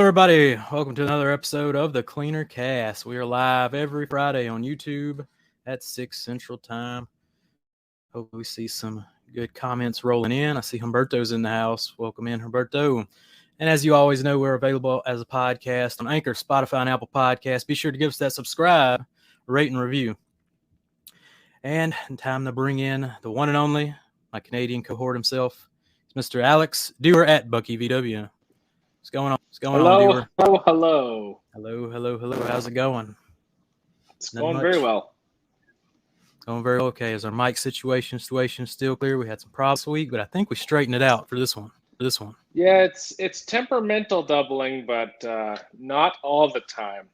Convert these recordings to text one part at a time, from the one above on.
everybody. Welcome to another episode of the Cleaner Cast. We are live every Friday on YouTube at 6 Central Time. Hope we see some good comments rolling in. I see Humberto's in the house. Welcome in, Humberto. And as you always know, we're available as a podcast on Anchor, Spotify, and Apple Podcasts. Be sure to give us that subscribe, rate, and review. And time to bring in the one and only, my Canadian cohort himself, Mr. Alex Dewar at Bucky VW. What's going on? What's going on, Dewar? Hello. How's it going? It's going very well. Going very okay. Is our mic situation still clear? We had some problems this week, but I think we straightened it out for this one. Yeah, it's temperamental doubling, but not all the time.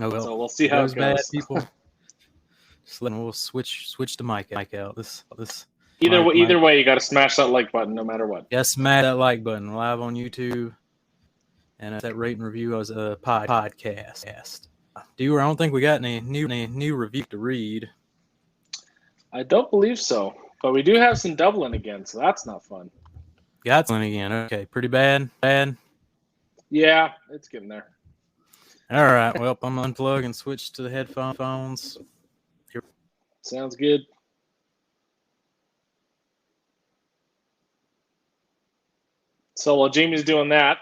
Oh, well, so we'll see how it goes. Bad people. We'll switch the mic out. This Either way, you got to smash that like button no matter what. Yeah, smash that like button. Live on YouTube, and that rate and review as a podcast. Dewar, I don't think we got any new review to read. I don't believe so, but we do have some doubling again, so that's not fun. Got some again. Okay, pretty bad. Yeah, it's getting there. All right. Well, I'm gonna unplug and switch to the headphones. Sounds good. So while Jamie's doing that,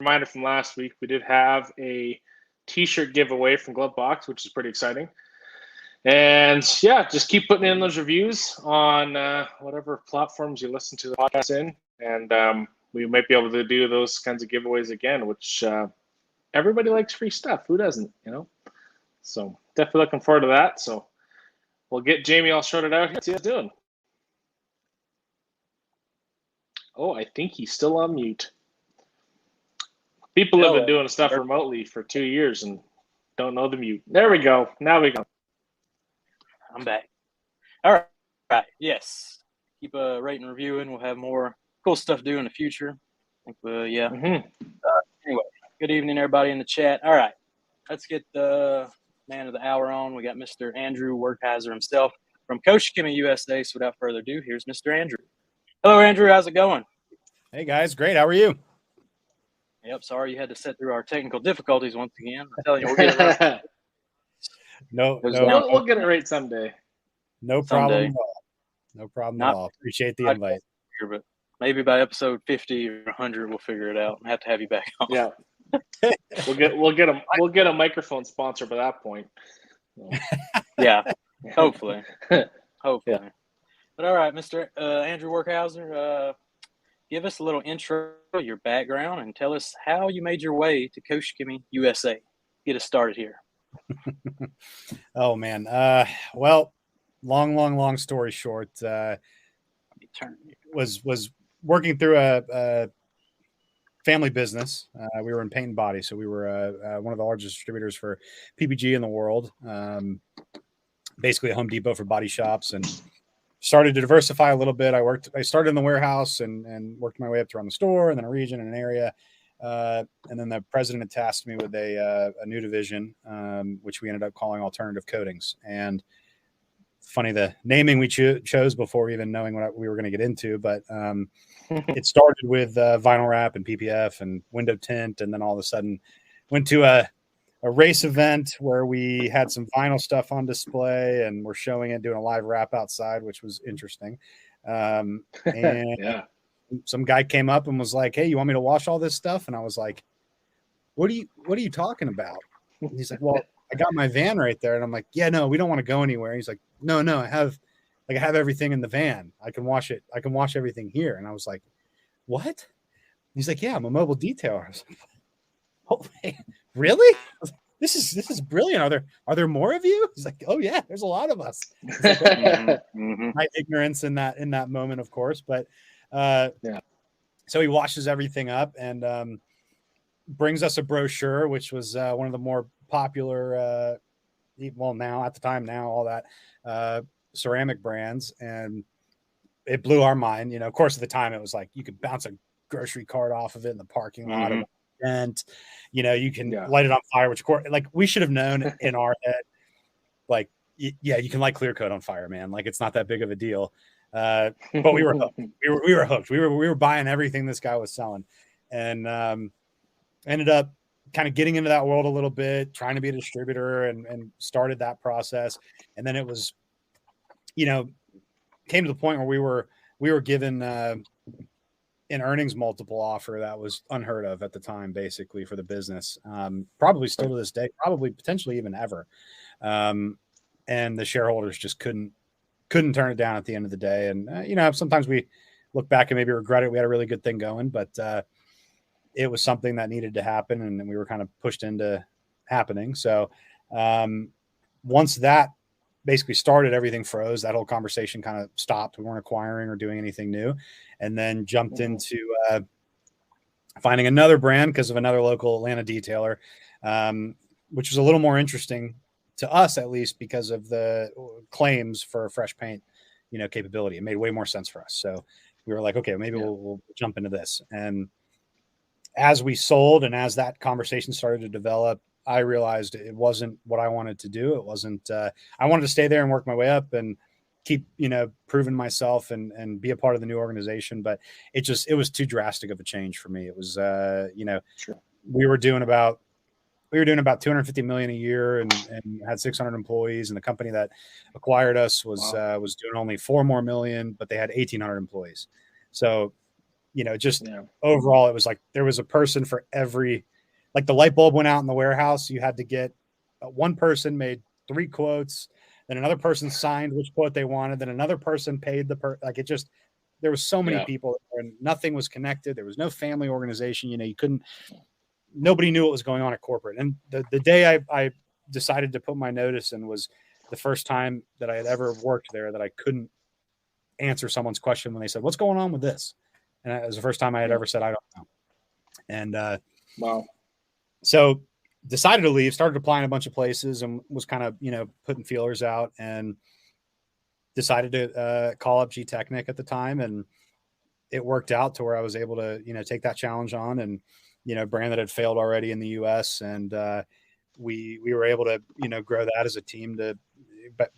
reminder from last week, we did have a T-shirt giveaway from Glovebox, which is pretty exciting. And yeah, just keep putting in those reviews on whatever platforms you listen to the podcast in, and we might be able to do those kinds of giveaways again, which everybody likes free stuff. Who doesn't, So definitely looking forward to that. So we'll get Jamie all sorted out here. See how he's doing. Oh, I think he's still on mute. People have been doing stuff remotely for 2 years and don't know the mute. There we go. Now we go. I'm back. All right. Yes. Keep rating and reviewing. We'll have more cool stuff to do in the future. I think, yeah. Anyway, good evening, everybody in the chat. All right. Let's get the man of the hour on. We got Mr. Andrew Werkheiser himself from Koch-Chemie USA. So without further ado, here's Mr. Andrew. Hello, Andrew. How's it going? Hey, guys. Great. How are you? Yep. Sorry you had to sit through our technical difficulties once again. I'm telling you, we'll get it right. We'll get it right someday. No problem at all. No problem at all. Appreciate the invite. But maybe by episode 50 or 100, we'll figure it out and have to have you back on. Yeah. We'll get a microphone sponsor by that point. So. Yeah. Hopefully. Yeah. But all right, Mr. Andrew Werkheiser, give us a little intro, your background, and tell us how you made your way to Koch-Chemie USA. Get us started here. Oh, man. Well, long story short, was working through a family business. We were in paint and body, so we were one of the largest distributors for PPG in the world. Basically a Home Depot for body shops, and started to diversify a little bit. I started in the warehouse and worked my way up to run the store and then a region and an area. And then the president had tasked me with a new division, which we ended up calling Alternative Coatings. And funny, the naming we chose before even knowing what we were going to get into, but it started with vinyl wrap and PPF and window tint. And then all of a sudden went to a race event where we had some vinyl stuff on display and we're showing it, doing a live wrap outside, which was interesting. And yeah. Some guy came up and was like, "Hey, you want me to wash all this stuff?" And I was like, what are you talking about? And he's like, "Well, I got my van right there." And I'm like, "Yeah, no, we don't want to go anywhere." And he's like, no, I have everything in the van. I can wash it. I can wash everything here. And I was like, "What?" And he's like, "Yeah, I'm a mobile detailer." I was like, "Oh, really? This is brilliant. Are there more of you?" He's like, "Oh yeah, there's a lot of us." Like, okay. My ignorance in that moment, of course, but yeah. So he washes everything up and brings us a brochure, which was one of the more popular, now at the time, all that ceramic brands, and it blew our mind. Of course, at the time, it was like you could bounce a grocery cart off of it in the parking lot. And you can light it on fire, which, of course, like, we should have known in our head, like, yeah, you can light clear coat on fire, man. Like, it's not that big of a deal. But we were hooked. We were hooked. We were buying everything this guy was selling. and ended up kind of getting into that world a little bit, trying to be a distributor, and started that process. And then it was, came to the point where we were given an earnings multiple offer that was unheard of at the time, basically, for the business. Probably still to this day, probably potentially even ever. And the shareholders just couldn't turn it down at the end of the day. And, sometimes we look back and maybe regret it. We had a really good thing going, but it was something that needed to happen, and we were kind of pushed into happening. So once that basically started, everything froze. That whole conversation kind of stopped. We weren't acquiring or doing anything new, and then jumped into finding another brand because of another local Atlanta detailer, which was a little more interesting to us, at least, because of the claims for fresh paint, capability. It made way more sense for us. So we were like, okay, maybe we'll jump into this. And as we sold and as that conversation started to develop, I realized it wasn't what I wanted to do. It wasn't, I wanted to stay there and work my way up and keep, proving myself and be a part of the new organization. But it was too drastic of a change for me. It was, Sure. we were doing about 250 million a year and had 600 employees. And the company that acquired us was doing only 4 more million, but they had 1,800 employees. So, overall, it was like there was a person for every, like the light bulb went out in the warehouse. You had to get one person made 3 quotes, then another person signed which quote they wanted, then another person paid there was so many people and nothing was connected. There was no family organization. Nobody knew what was going on at corporate. And the day I decided to put my notice in was the first time that I had ever worked there that I couldn't answer someone's question when they said, "What's going on with this?" And it was the first time I had ever said, "I don't know." And wow. So decided to leave, started applying a bunch of places, and was kind of, putting feelers out, and decided to call up G-Technic at the time. And it worked out to where I was able to, take that challenge on, and, brand that had failed already in the US. And we were able to, grow that as a team to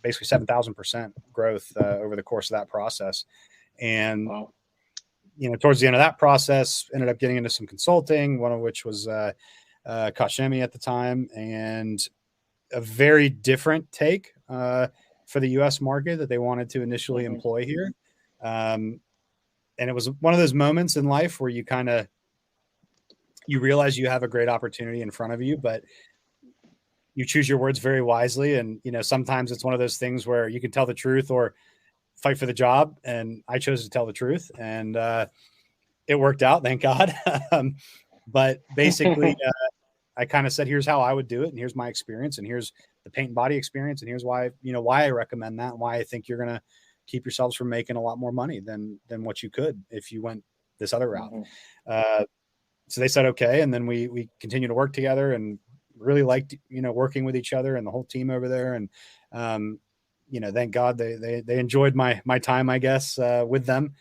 basically 7,000% growth over the course of that process. And, wow. Towards the end of that process, ended up getting into some consulting, one of which was Koch-Chemie at the time, and a very different take for the US market that they wanted to initially employ here. And it was one of those moments in life where you realize you have a great opportunity in front of you, but you choose your words very wisely. And, sometimes it's one of those things where you can tell the truth or fight for the job. And I chose to tell the truth, and it worked out, thank God. But basically, I kind of said, here's how I would do it, and here's my experience, and here's the paint and body experience, and here's why I recommend that, and why I think you're going to keep yourselves from making a lot more money than what you could if you went this other route. So they said, okay. And then we continued to work together, and really liked, working with each other and the whole team over there. And, thank God they enjoyed my time, I guess, with them.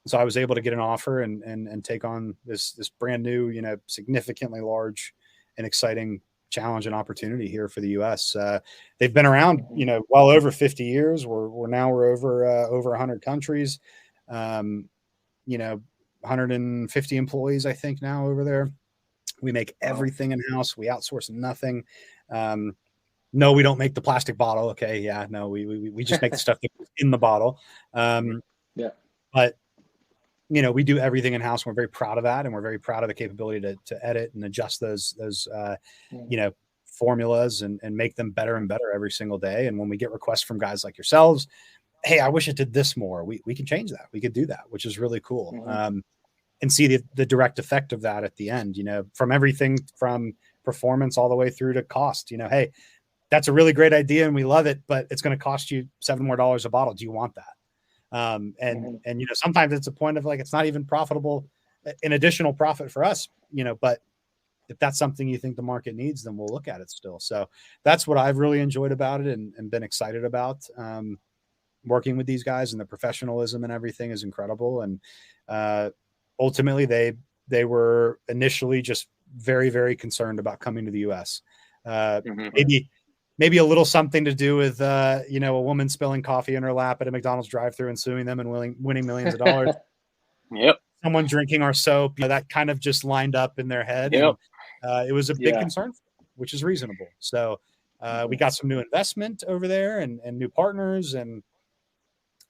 So I was able to get an offer and take on this brand new, significantly large and exciting challenge and opportunity here for the U.S. They've been around, well over 50 years. We're over 100 countries, 150 employees, I think, now over there. We make everything in house. We outsource nothing. No, we don't make the plastic bottle. Okay. Yeah, no, we just make the stuff in the bottle. But we do everything in house. We're very proud of that. And we're very proud of the capability to edit and adjust those formulas and make them better and better every single day. And when we get requests from guys like yourselves, hey, I wish it did this more, we can change that. We could do that, which is really cool. And see the direct effect of that at the end, from everything from performance all the way through to cost. Hey, that's a really great idea and we love it, but it's going to cost you $7 more a bottle. Do you want that? And sometimes it's a point of like, it's not even profitable, an additional profit for us, but if that's something you think the market needs, then we'll look at it still. So that's what I've really enjoyed about it and been excited about. Working with these guys, and the professionalism and everything is incredible. And ultimately they were initially just very, very concerned about coming to the US. Maybe a little something to do with, a woman spilling coffee in her lap at a McDonald's drive-thru and suing them and winning millions of dollars. Yep. someone drinking our soap, that kind of just lined up in their head. Yep. And it was a big concern, which is reasonable. So we got some new investment over there and new partners and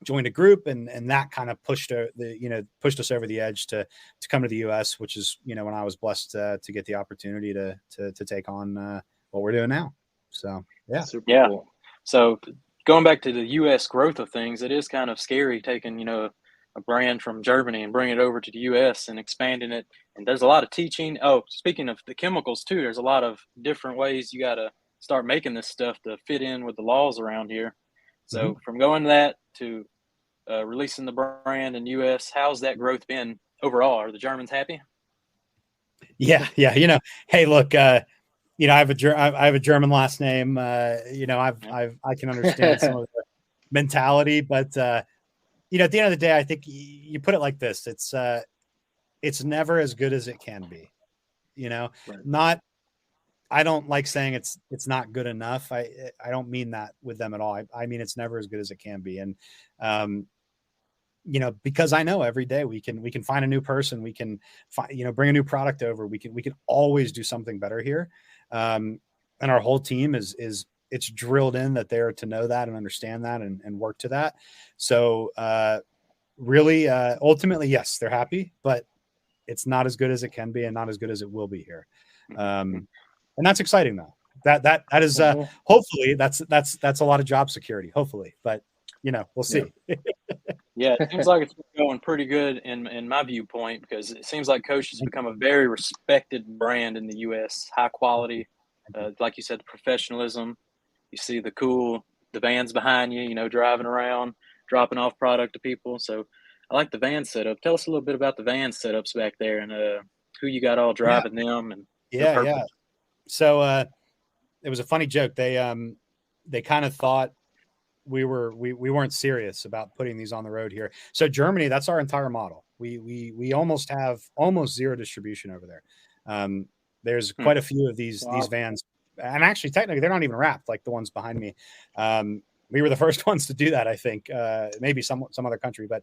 joined a group, and that kind of pushed us over the edge to come to the US, which is, when I was blessed to get the opportunity to take on what we're doing now. So Super cool. So going back to the US growth of things, it is kind of scary taking, a brand from Germany and bringing it over to the US and expanding it. And there's a lot of teaching. Oh, speaking of the chemicals too, there's a lot of different ways you got to start making this stuff to fit in with the laws around here. So from going to that to releasing the brand in US, how's that growth been overall? Are the Germans happy? Yeah. Hey, look, I have a German last name. I can understand some of the mentality, but at the end of the day, I think you put it like this: it's never as good as it can be. Right. I don't like saying it's not good enough. I don't mean that with them at all. I mean, it's never as good as it can be. And, because I know every day we can find a new person, we can bring a new product over. We can always do something better here. And our whole team it's drilled in that they're to know that and understand that and work to that. So, really, ultimately, yes, they're happy, but it's not as good as it can be and not as good as it will be here. And that's exciting though. That is hopefully that's a lot of job security, hopefully, but we'll see. Yeah, it seems like it's going pretty good in my viewpoint, because it seems like Koch has become a very respected brand in the US. High quality, like you said, the professionalism. You see the vans behind you, driving around, dropping off product to people. So I like the van setup. Tell us a little bit about the van setups back there and who you got all driving them. And yeah. So it was a funny joke. They kind of thought we weren't serious about putting these on the road here. So Germany, that's our entire model. We almost have zero distribution over there. There's quite a few of these vans, and actually technically they're not even wrapped like the ones behind me. We were the first ones to do that, I think. Maybe some other country, but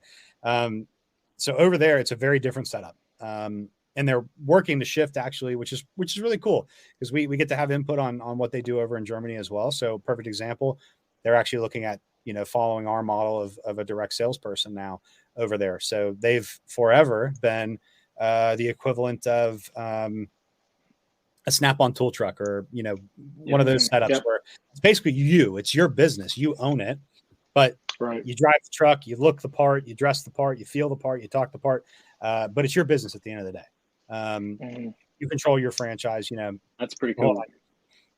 so over there it's a very different setup. And they're working the shift actually, which is really cool, because we get to have input on what they do over in Germany as well. So perfect example, they're actually looking at, following our model of a direct salesperson now over there. So they've forever been the equivalent of a Snap-on tool truck, or, one of those setups where it's basically it's your business, you own it, but you drive the truck, you look the part, you dress the part, you feel the part, you talk the part, but it's your business at the end of the day. You control your franchise, That's pretty cool.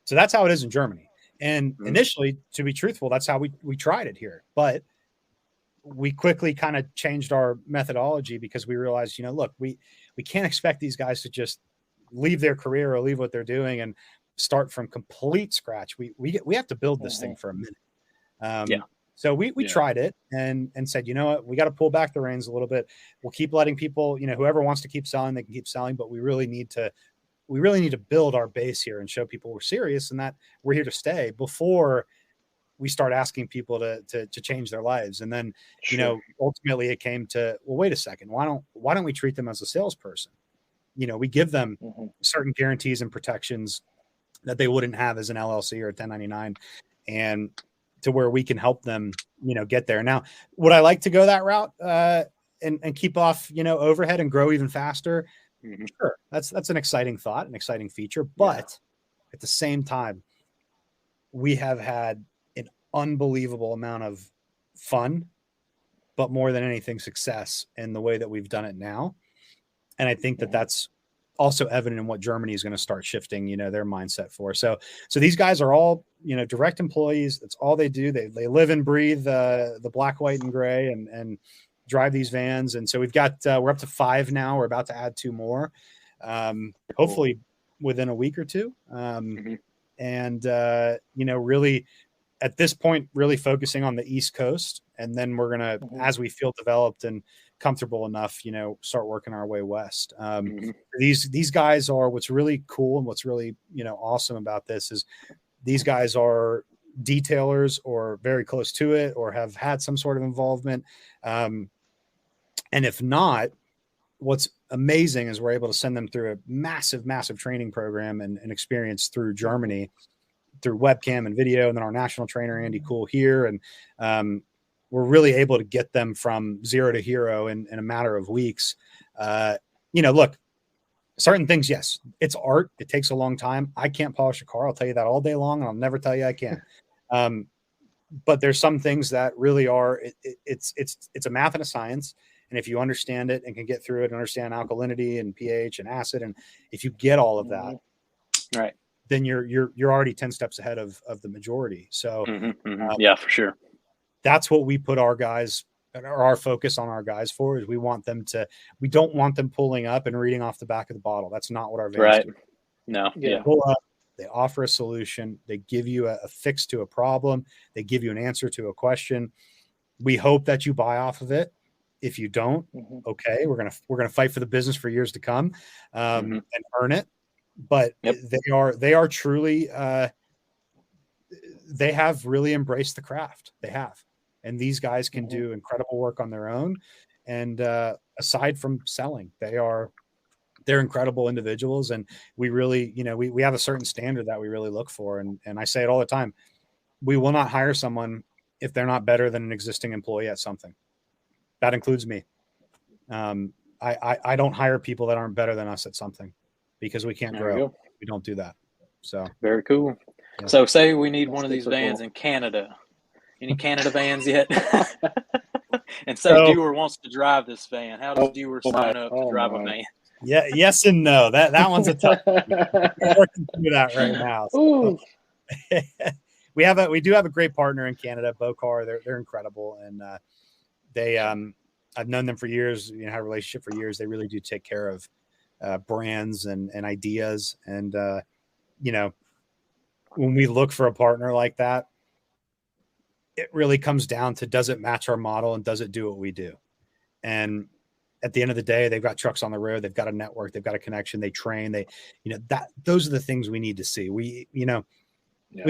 So that's how it is in Germany. And initially, to be truthful, that's how we tried it here. But we quickly kind of changed our methodology, because we realized, look, we can't expect these guys to just leave their career or leave what they're doing and start from complete scratch. We have to build this thing for a minute. So we tried it and said, you know what, we got to pull back the reins a little bit. We'll keep letting people, whoever wants to keep selling, they can keep selling, but we really need to build our base here and show people we're serious and that we're here to stay before we start asking people to change their lives. And then, ultimately it came to, well, wait a second, why don't we treat them as a salesperson? We give them certain guarantees and protections that they wouldn't have as an LLC or a 1099, and to where we can help them, get there. Now, would I like to go that route and keep off, overhead and grow even faster? Sure. That's an exciting thought, an exciting feature. But at the same time, we have had an unbelievable amount of fun, but more than anything, success in the way that we've done it now. And I think that that's also evident in what Germany is going to start shifting, their mindset for. So these guys are all, direct employees. That's all they do. They live and breathe the black, white, and gray, and drive these vans. And so we've got, we're up to 5 now. We're about to add 2 more, hopefully within a week or 2. And, really at this point, really focusing on the East Coast. And then we're going to, as we feel developed and comfortable enough, start working our way west. These guys are, what's really cool and what's really, awesome about this is these guys are detailers or very close to it, or have had some sort of involvement. And if not, what's amazing is we're able to send them through a massive training program and experience through Germany, through webcam and video, and then our national trainer Andy Cool here, and we're really able to get them from zero to hero in a matter of weeks. Look, certain things, yes, it's art. It takes a long time. I can't polish a car. I'll tell you that all day long, and I'll never tell you I can. But there's some things that really are. It's a math and a science, and if you understand it and can get through it and understand alkalinity and pH and acid, and if you get all of that, right, then you're already 10 steps ahead of the majority. So yeah, for sure. That's what we put our guys, or our focus on our guys for, is we don't want them pulling up and reading off the back of the bottle. That's not what our vans do. No. They pull up, they offer a solution, they give you a fix to a problem, they give you an answer to a question. We hope that you buy off of it. If you don't, okay, we're gonna fight for the business for years to come, and earn it. But they are truly they have really embraced the craft. They have. And these guys can do incredible work on their own. And aside from selling, they're incredible individuals. And we really, we have a certain standard that we really look for. And I say it all the time. We will not hire someone if they're not better than an existing employee at something. That includes me. I don't hire people that aren't better than us at something, because we can't grow. We don't do that. So very cool. Yeah. So say we need one of these vans in Canada. Any Canada vans yet? And say Dewar wants to drive this van. How does Dewar sign up to drive a van? Yeah, yes and no. That one's a tough one. We're working through that right now. So. We do have a great partner in Canada, Bocar. They're incredible, and they I've known them for years. Had a relationship for years. They really do take care of brands and ideas, and when we look for a partner like that, it really comes down to, does it match our model and does it do what we do? And at the end of the day, they've got trucks on the road, they've got a network, they've got a connection, they train, those are the things we need to see. We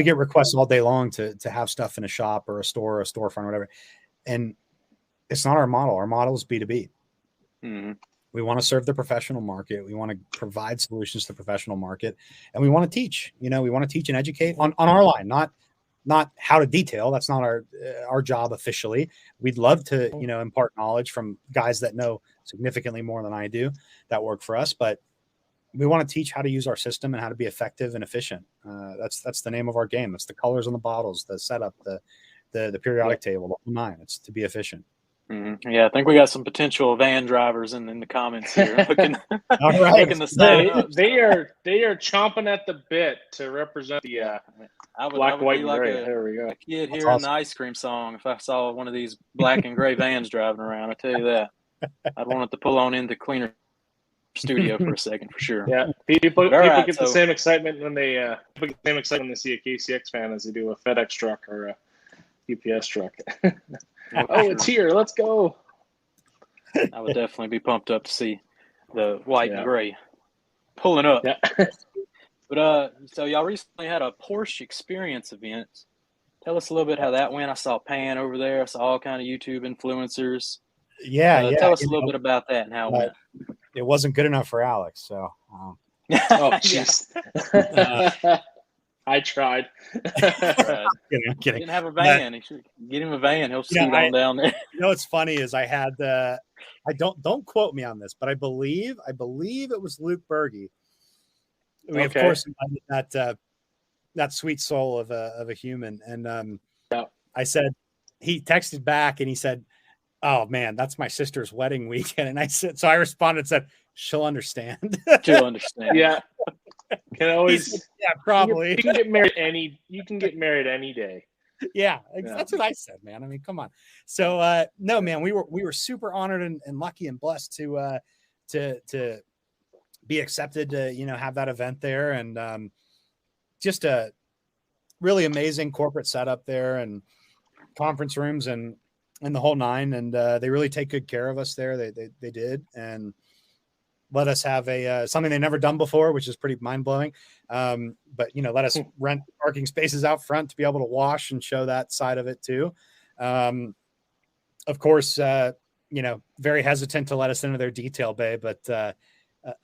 get requests all day long to have stuff in a shop or a store or a storefront or whatever. And it's not our model. Our model is B2B. We want to serve the professional market. We want to provide solutions to the professional market, and we want to teach. We want to teach and educate on our line, not how to detail. That's not our job officially. We'd love to, impart knowledge from guys that know significantly more than I do that work for us, but we want to teach how to use our system and how to be effective and efficient. That's the name of our game. That's the colors on the bottles, the setup, the periodic table, the whole nine. It's to be efficient. Yeah, I think we got some potential van drivers in the comments here. Looking to sign up. They are chomping at the bit to represent the black, white, and gray. There we go. A kid hearing the ice cream song. If I saw one of these black and gray vans driving around, I tell you that, I'd want it to pull on into Cleaner Studio for a second, for sure. Yeah, people get the same excitement when they see a KCX van as they do a FedEx truck or a UPS truck. It's here. Let's go. I would definitely be pumped up to see the white and gray pulling up. Yeah. But so y'all recently had a Porsche Experience event. Tell us a little bit how that went. I saw Pan over there. I saw all kind of YouTube influencers. Yeah. Tell us a little bit about that and how it went. It wasn't good enough for Alex, so. Oh, jeez. I tried. Kidding. Didn't have a van. He should get him a van. He'll scoot on down there. What's funny is I had I don't quote me on this, but I believe it was Luke Berge. We of course invited that sweet soul of a human, and I said, he texted back and he said, "Oh man, that's my sister's wedding weekend," and I responded and said, "She'll understand." She'll understand. Yeah. Can always probably. You can get married any day. Yeah, that's what I said, man. I mean, come on. So no, man, we were super honored and lucky and blessed to be accepted to have that event there, and just a really amazing corporate setup there and conference rooms and the whole nine, and they really take good care of us there. They did, and let us have something they've never done before, which is pretty mind-blowing. But, let us rent parking spaces out front to be able to wash and show that side of it too. Of course, very hesitant to let us into their detail bay, but a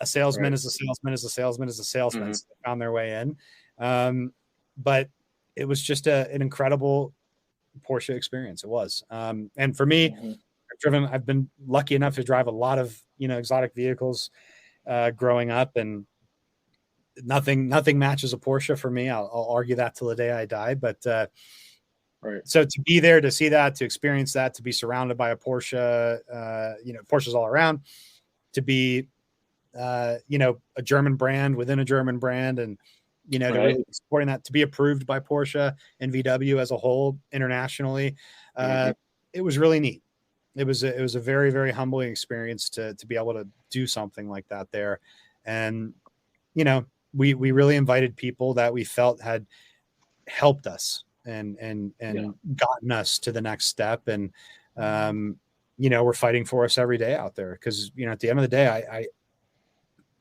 salesman is a salesman is a salesman is a salesman. So they found their way in. But it was just an incredible Porsche experience. It was. And for me, I've been lucky enough to drive a lot of, exotic vehicles growing up, and nothing matches a Porsche for me. I'll argue that till the day I die. But so to be there, to see that, to experience that, to be surrounded by a Porsche, Porsches all around, to be, a German brand within a German brand, and, to really supporting that, to be approved by Porsche and VW as a whole internationally. It was really neat. It was a very, very humbling experience to be able to do something like that there. And, we really invited people that we felt had helped us and gotten us to the next step. And, we're fighting for us every day out there. Cause at the end of the day,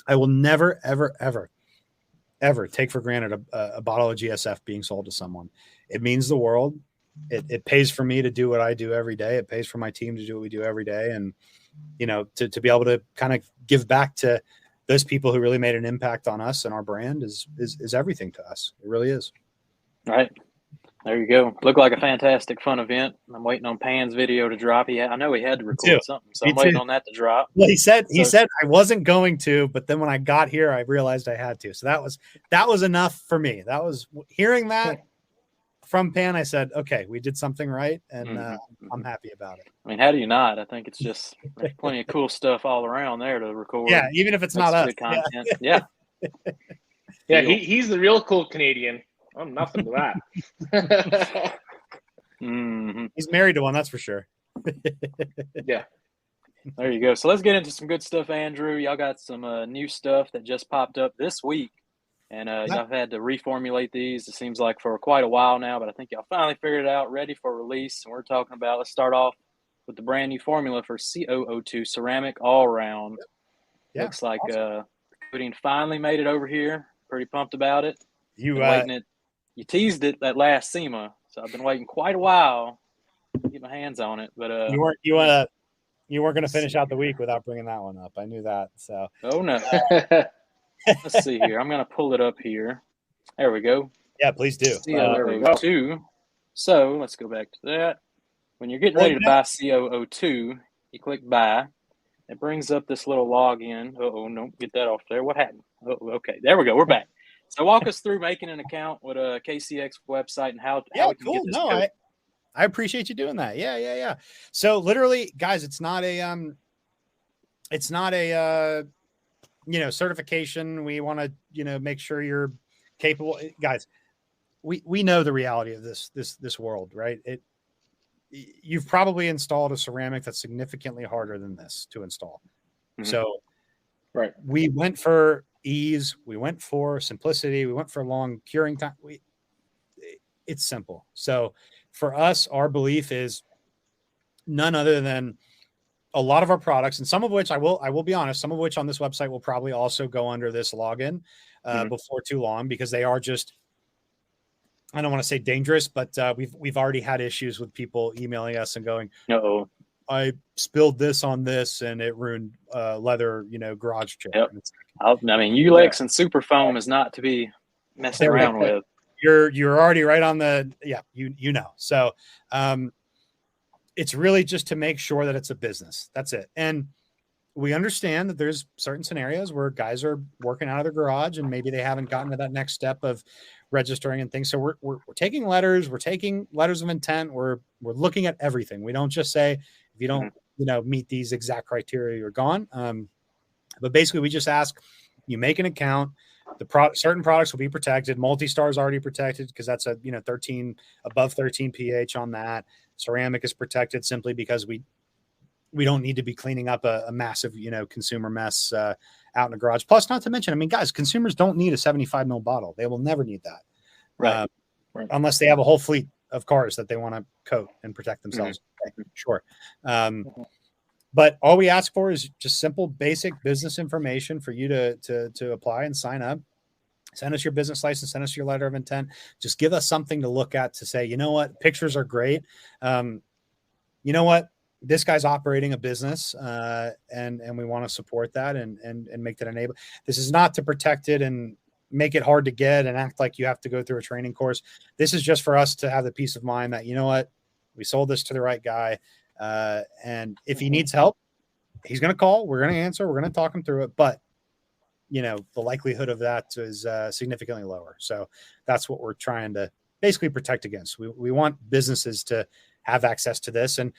I will never, ever, ever, ever take for granted a bottle of GSF being sold to someone. It means the world. It pays for me to do what I do every day. It pays for my team to do what we do every day. And, to be able to kind of give back to those people who really made an impact on us and our brand is everything to us. It really is. Right. There you go. Looked like a fantastic, fun event. I'm waiting on Pan's video to drop. I know he had to record something, so I'm waiting on that to drop. Well, he said I wasn't going to, but then when I got here, I realized I had to. So that was enough for me. That was hearing that from Pan. I said, okay, we did something right, and I'm happy about it. I mean, how do you not? I think it's just there's plenty of cool stuff all around there to record. Yeah, even if it's not us. Content. Yeah. Yeah, he's the real cool Canadian. I'm nothing to that. He's married to one, that's for sure. Yeah. There you go. So let's get into some good stuff, Andrew. Y'all got some new stuff that just popped up this week. And y'all had to reformulate these, it seems like, for quite a while now. But I think y'all finally figured it out, ready for release. And we're talking about, let's start off with the brand new formula for COO2 ceramic all-round. Yep. Looks like coating finally made it over here. Pretty pumped about it. You teased it that last SEMA, so I've been waiting quite a while to get my hands on it. But you weren't going to finish out the week without bringing that one up. I knew that. So no. Let's see here. I'm going to pull it up here. There we go. Yeah, please do. COO2. So let's go back to that. When you're getting ready to buy COO2, you click buy. It brings up this little login. No, get that off there. What happened? Okay, there we go. We're back. So walk us through making an account with a KCX website and how we can get this code. I appreciate you doing that. Yeah. So literally, guys, it's not a certification. We want to, make sure you're capable. Guys, we know the reality of this world, right? You've probably installed a ceramic that's significantly harder than this to install. So we went for ease, we went for simplicity, we went for long curing time. It's simple. So for us, our belief is none other than a lot of our products, and some of which I will be honest, some of which on this website will probably also go under this login before too long, because they are just, I don't want to say dangerous, but we've already had issues with people emailing us and going, "Uh-oh, I spilled this on this and it ruined leather, garage chair." Yep. Ulex and super foam is not to be messed around with. You're already right on the So it's really just to make sure that it's a business. That's it. And we understand that there's certain scenarios where guys are working out of their garage and maybe they haven't gotten to that next step of registering and things. So we're taking letters, we're taking letters of intent. We're looking at everything. We don't just say, if you don't, meet these exact criteria, you're gone. But basically we just ask you make an account. Certain products will be protected. Multi-Star is already protected because that's a 13 above 13 pH on that. Ceramic is protected simply because we don't need to be cleaning up a massive consumer mess out in the garage. Plus, not to mention, guys, consumers don't need a 75 ml bottle. They will never need that, right? Unless they have a whole fleet of cars that they want to coat and protect themselves. Okay, sure. But all we ask for is just simple, basic business information for you to apply and sign up. Send us your business license, send us your letter of intent. Just give us something to look at to say, you know what, pictures are great. You know what, this guy's operating a business, and we want to support that and make that enable. This is not to protect it and make it hard to get and act like you have to go through a training course. This is just for us to have the peace of mind that, you know what, we sold this to the right guy. And if he needs help, he's going to call, we're going to answer, we're going to talk him through it. But, you know, the likelihood of that is significantly lower. So that's what we're trying to basically protect against. We want businesses to have access to this. And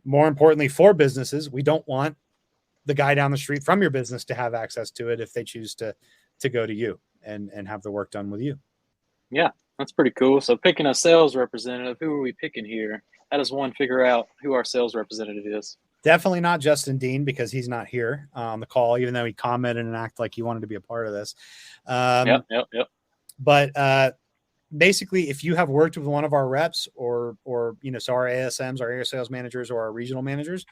more importantly, for businesses, we don't want the guy down the street from your business to have access to it if they choose to go to you and have the work done with you. Yeah, that's pretty cool. So picking a sales representative, who are we picking here? How does one figure out who our sales representative is? Definitely not Justin Dean, because he's not here on the call, even though he commented and acted like he wanted to be a part of this. Yep. But basically, if you have worked with one of our reps or you know, so our ASMs, our area sales managers, or our regional managers,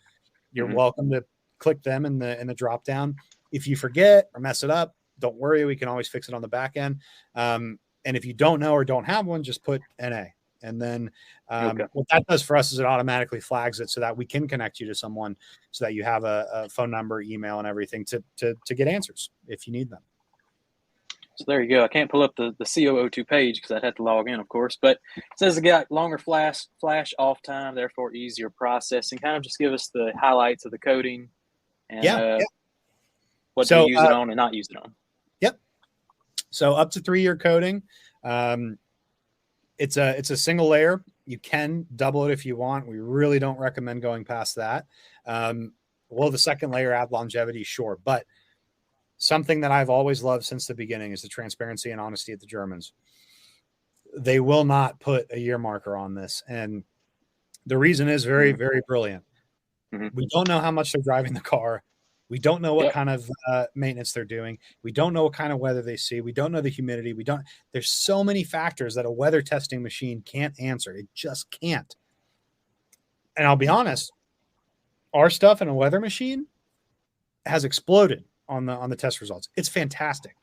you're welcome to click them in the drop down. If you forget or mess it up, don't worry, we can always fix it on the back end. And if you don't know or don't have one, just put NA. And then what that does for us is it automatically flags it so that we can connect you to someone, so that you have a phone number, email, and everything to get answers if you need them. So there you go. I can't pull up the COO2 page because I'd have to log in, of course. But it says it got longer flash off time, therefore easier processing. Kind of just give us the highlights of the coding and what to use it on and not use it on. Yep. So up to 3-year coding. It's a single layer. You can double it if you want. We really don't recommend going past that. Will the second layer add longevity? Sure. But something that I've always loved since the beginning is the transparency and honesty of the Germans. They will not put a year marker on this. And the reason is very, very brilliant. We don't know how much they're driving the car. We don't know what kind of maintenance they're doing. We don't know what kind of weather they see. We don't know the humidity. There's so many factors that a weather testing machine can't answer. It just can't. And I'll be honest, our stuff in a weather machine has exploded on the test results. It's fantastic.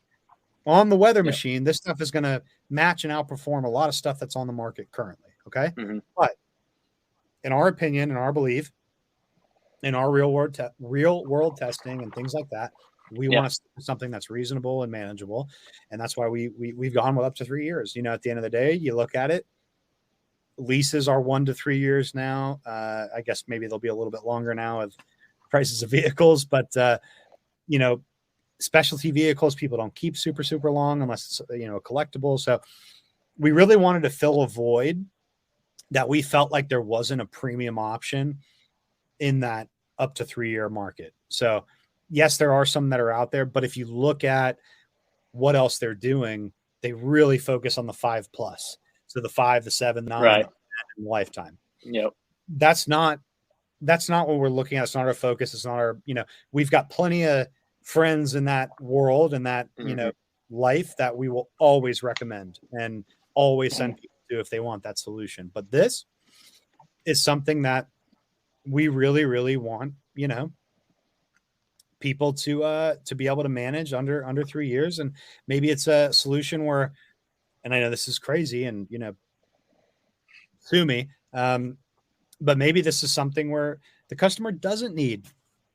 On the weather machine, this stuff is going to match and outperform a lot of stuff that's on the market currently. Okay. But in our opinion, in our belief, in our real world testing and things like that, we want to do something that's reasonable and manageable. And that's why we've gone with up to 3 years. You know, at the end of the day, you look at it, leases are 1 to 3 years now. I guess maybe they'll be a little bit longer now with prices of vehicles, but you know, specialty vehicles, people don't keep super long unless it's, you know, a collectible. So we really wanted to fill a void that we felt like there wasn't a premium option in that up to 3-year market. So yes, there are some that are out there, but if you look at what else they're doing, they really focus on the 5+. So the 5, the 7, 9, right, and lifetime. Yep. That's not what we're looking at. It's not our focus. It's not our, you know, we've got plenty of friends in that world and that, you know, life that we will always recommend and always send people to if they want that solution. But this is something that we really, really want, you know, people to be able to manage under 3 years. And maybe it's a solution where, and I know this is crazy and, you know, sue me, but maybe this is something where the customer doesn't need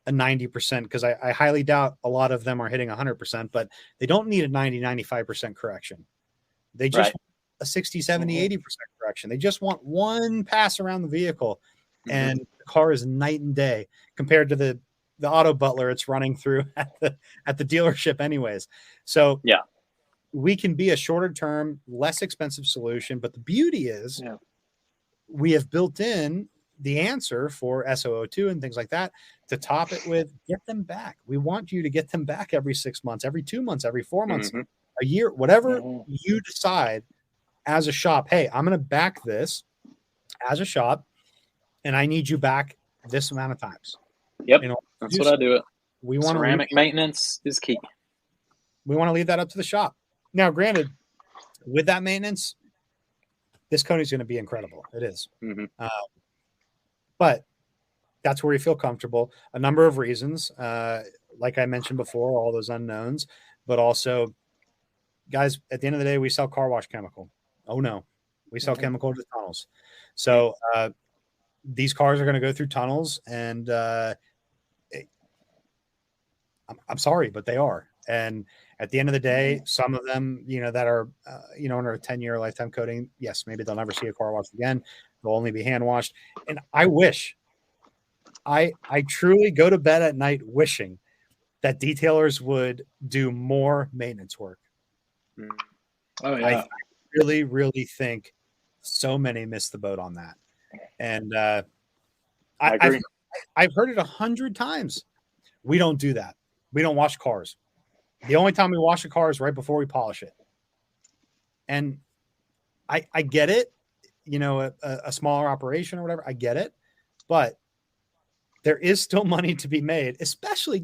a 90%, because I highly doubt a lot of them are hitting 100%, but they don't need a 90-95% correction. They just want a 60, 70, 80% correction. They just want one pass around the vehicle, and the car is night and day compared to the auto butler it's running through at the dealership anyways. So yeah, we can be a shorter term, less expensive solution. But the beauty is we have built in the answer for SOO2 and things like that to top it with get them back. We want you to get them back every 6 months, every 2 months, every 4 months, a year, whatever you decide as a shop. Hey, I'm going to back this as a shop, and I need you back this amount of times. Yep, that's what I do it. We want ceramic maintenance is key. We want to leave that up to the shop. Now, granted, with that maintenance, this coating is going to be incredible. It is. But that's where you feel comfortable. A number of reasons, like I mentioned before, all those unknowns, but also, guys, at the end of the day, we sell car wash chemical. Oh no, we sell chemical to tunnels. So these cars are going to go through tunnels, and I'm sorry, but they are. And at the end of the day, some of them, that are, under a 10-year lifetime coating, yes, maybe they'll never see a car wash again. They'll only be hand washed. And I wish, I truly go to bed at night wishing that detailers would do more maintenance work. Oh yeah. I really, really think so many miss the boat on that. And I agree. I've heard it 100 times. We don't do that. We don't wash cars. The only time we wash a car is right before we polish it. And I get it, a smaller operation or whatever. I get it. But there is still money to be made, especially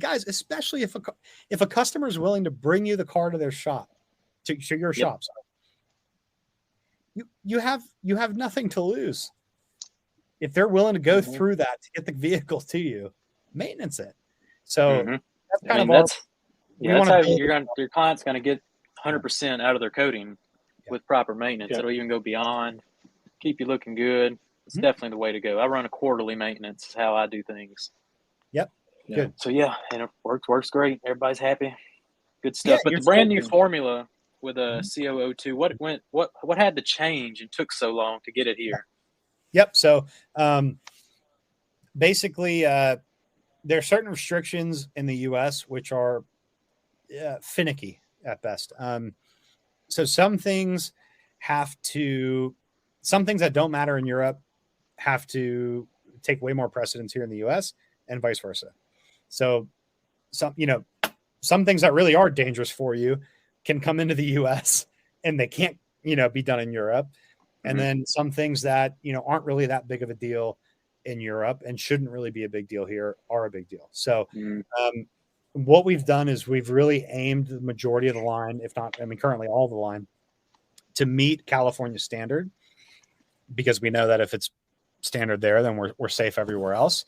if a customer is willing to bring you the car to their shop, to your shop. You have nothing to lose. If they're willing to go through that to get the vehicle to you, maintenance it. So that's kind of that's how your client's going to get 100% out of their coating with proper maintenance. It'll even go beyond, keep you looking good. It's definitely the way to go. I run a quarterly maintenance. Is how I do things. Yep. Good. So and it works great. Everybody's happy. Good stuff. But the brand new formula with a COO2, what had to change and took so long to get it here? Yep. So basically, there are certain restrictions in the U.S. which are finicky at best. So some things that don't matter in Europe have to take way more precedence here in the U.S. and vice versa. So some things that really are dangerous for you can come into the U.S. and they can't, be done in Europe. And then some things that, aren't really that big of a deal in Europe and shouldn't really be a big deal here are a big deal. So what we've done is we've really aimed the majority of the line, if not, currently all of the line, to meet California standard, because we know that if it's standard there, then we're safe everywhere else.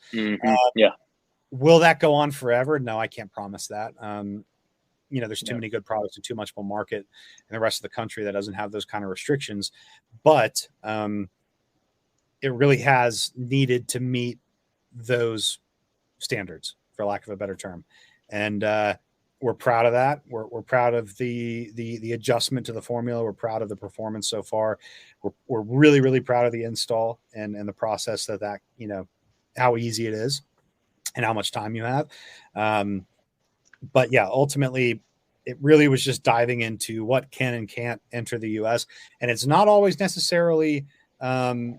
Will that go on forever? No, I can't promise that. There's too many good products and too much of a market in the rest of the country that doesn't have those kind of restrictions. But it really has needed to meet those standards, for lack of a better term. And we're proud of that. We're proud of the adjustment to the formula. We're proud of the performance so far. We're really, really proud of the install and the process that how easy it is and how much time you have. But yeah, ultimately, it really was just diving into what can and can't enter the U.S. And it's not always necessarily a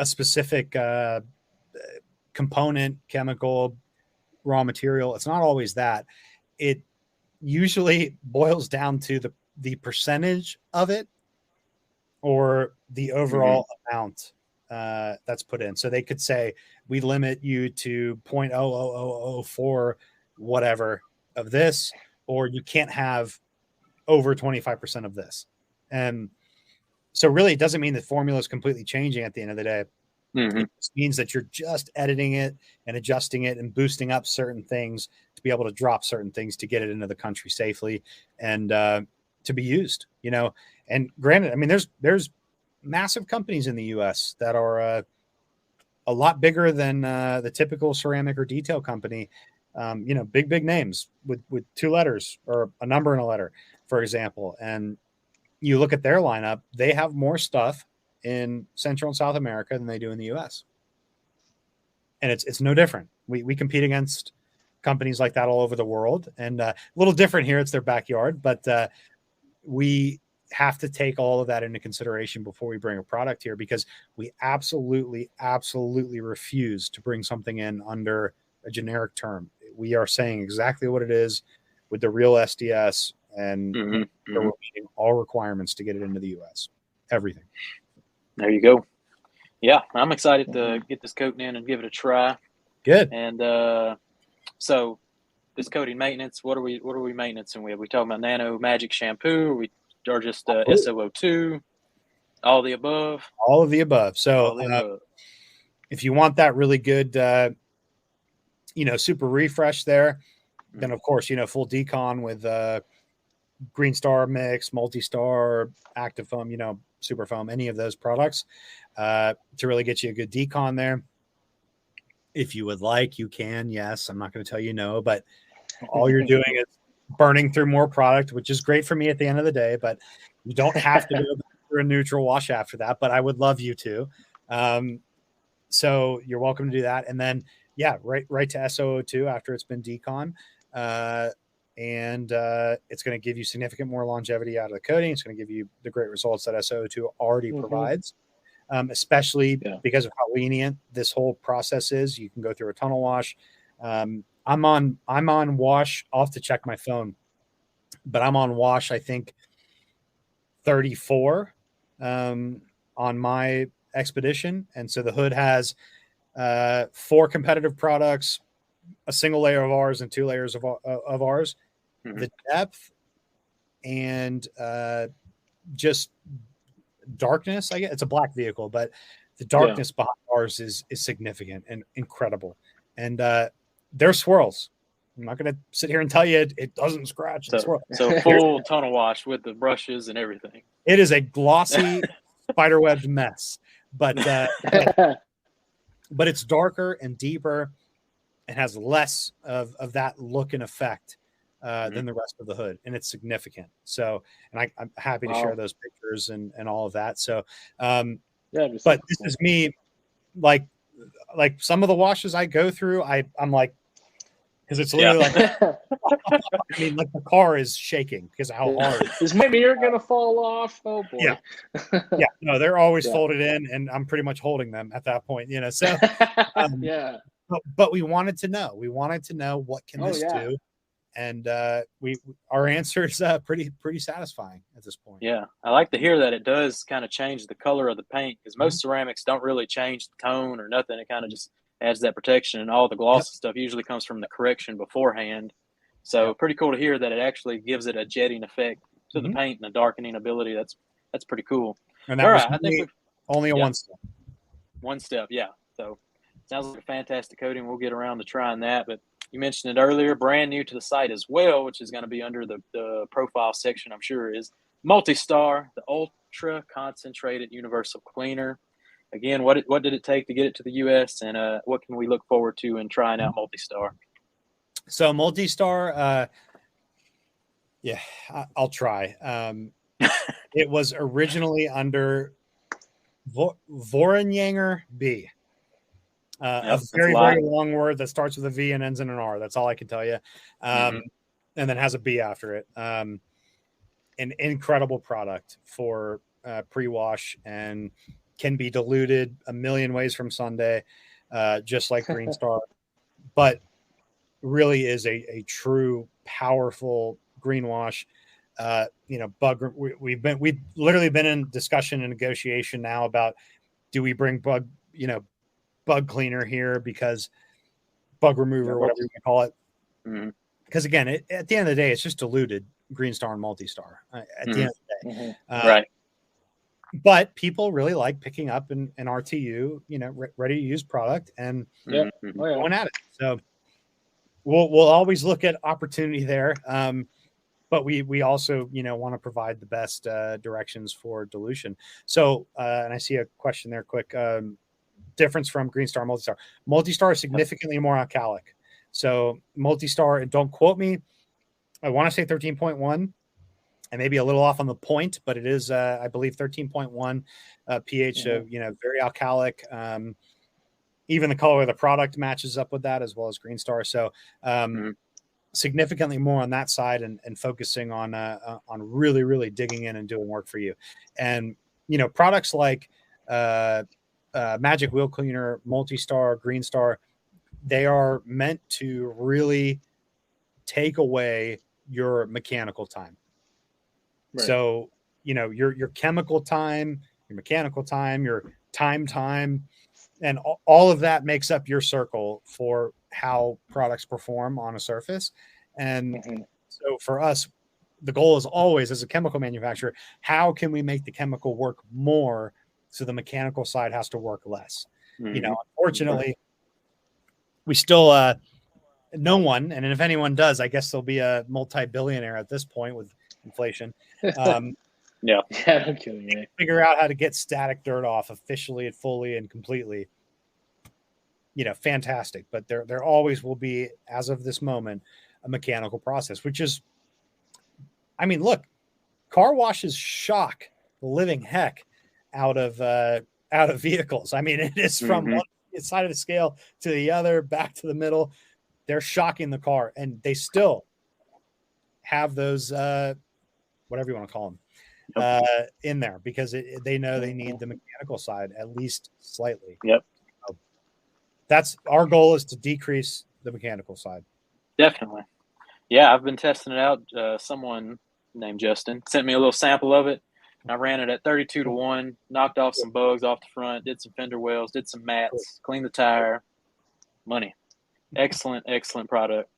specific component, chemical, raw material. It's not always that. It usually boils down to the percentage of it or the overall amount that's put in. So they could say, we limit you to 0.00004 whatever of this, or you can't have over 25% of this. And so really it doesn't mean the formula is completely changing at the end of the day. It just means that you're just editing it and adjusting it and boosting up certain things to be able to drop certain things to get it into the country safely and to be used, and granted, there's massive companies in the US that are a lot bigger than the typical ceramic or detail company. Big names with two letters or a number in a letter, for example. And you look at their lineup, they have more stuff in Central and South America than they do in the US. And it's no different. We compete against companies like that all over the world, and a little different here. It's their backyard, but we have to take all of that into consideration before we bring a product here, because we absolutely refuse to bring something in under a generic term. We are saying exactly what it is with the real SDS, and we're meeting all requirements to get it into the US. Everything. There you go. Yeah, I'm excited to get this coating in and give it a try. Good. And so this coating maintenance, what are we maintaining with? We talking about Nano Magic shampoo? Or just SOO2? All the above? All of the above. So if you want that really good, super refresh there, then of course, full decon with Green Star Mix, Multi-Star, Active Foam, Super Foam, any of those products to really get you a good decon there. If you would like, you can. Yes, I'm not going to tell you no, but all you're doing is burning through more product, which is great for me at the end of the day, but you don't have to go through a neutral wash after that, but I would love you to. So you're welcome to do that. And then, right to SO02 after it's been decon. And it's going to give you significant more longevity out of the coating. It's going to give you the great results that SO02 already provides, especially because of how lenient this whole process is. You can go through a tunnel wash. I'm on wash. I'll have to check my phone, but I'm on wash, I think 34 on my expedition. And so the hood has 4 competitive products, a single layer of ours and 2 layers of ours. The depth and just darkness, I guess it's a black vehicle, but the darkness behind ours is significant and incredible. And they're swirls. I'm not going to sit here and tell you it doesn't scratch. So full tunnel wash with the brushes and everything. It is a glossy spiderwebbed mess, but it's darker and deeper and has less of that look and effect than the rest of the hood, and it's significant. So, and I'm happy to share those pictures and all of that. So, but this is me, like some of the washes I go through, I'm like, because it's literally like, I mean, like the car is shaking because of how hard. Is my mirror gonna fall off? Oh boy. Yeah. No, they're always folded in, and I'm pretty much holding them at that point. So But we wanted to know. We wanted to know what can this do, and our answer is pretty satisfying at this point. Yeah, I like to hear that it does kind of change the color of the paint, because most ceramics don't really change the tone or nothing. It kind of just adds that protection, and all the gloss stuff usually comes from the correction beforehand. So pretty cool to hear that it actually gives it a jetting effect to the paint and a darkening ability. That's pretty cool. And that was I think only a one step. One step, yeah. So sounds like a fantastic coating. We'll get around to trying that. But you mentioned it earlier, brand new to the site as well, which is going to be under the profile section, I'm sure, is Multi-Star, the ultra concentrated universal cleaner. Again, what did it take to get it to the U.S., and what can we look forward to in trying out Multi-Star? So Multi-Star, I'll try. It was originally under Vorenjanger B. A very, very long word that starts with a V and ends in an R. That's all I can tell you. And then has a B after it. An incredible product for pre-wash, and can be diluted a million ways from Sunday, just like Green Star, but really is a true powerful green wash. We've literally been in discussion and negotiation now about, do we bring bug cleaner here, because bug remover, whatever you can call it. Because again, at the end of the day, it's just diluted Green Star and Multi-Star at the end of the day. Right. But people really like picking up an RTU, ready to use product, and going at it. So we'll always look at opportunity there. But we also, want to provide the best directions for dilution. So, and I see a question there quick. Difference from Green Star, Multi-Star. Multi-Star is significantly more alkalic. So Multi-Star, and don't quote me, I want to say 13.1. I may be a little off on the point, but it is, I believe, 13.1 pH. So, very alkalic. Even the color of the product matches up with that, as well as Green Star. So, significantly more on that side, and focusing on really, really digging in and doing work for you. And, products like Magic Wheel Cleaner, Multi-Star, Green Star, they are meant to really take away your mechanical time. Right. So, your chemical time, your mechanical time, your time, and all of that makes up your circle for how products perform on a surface. And so for us, the goal is always, as a chemical manufacturer, how can we make the chemical work more so the mechanical side has to work less? Unfortunately, we still, no one, and if anyone does, I guess they'll be a multi-billionaire at this point with inflation. Yeah, no kidding me. Figure out how to get static dirt off officially and fully and completely. Fantastic. But there always will be, as of this moment, a mechanical process, which is, I mean, look, car washes shock the living heck out of vehicles. I mean, it is from one side of the scale to the other, back to the middle. They're shocking the car, and they still have those, whatever you want to call them, in there because they know they need the mechanical side at least slightly. Yep. So that's our goal, is to decrease the mechanical side. Definitely. Yeah, I've been testing it out. Someone named Justin sent me a little sample of it. I ran it at 32-1, knocked off some bugs off the front, did some fender wells, did some mats, cleaned the tire. Money. Excellent product.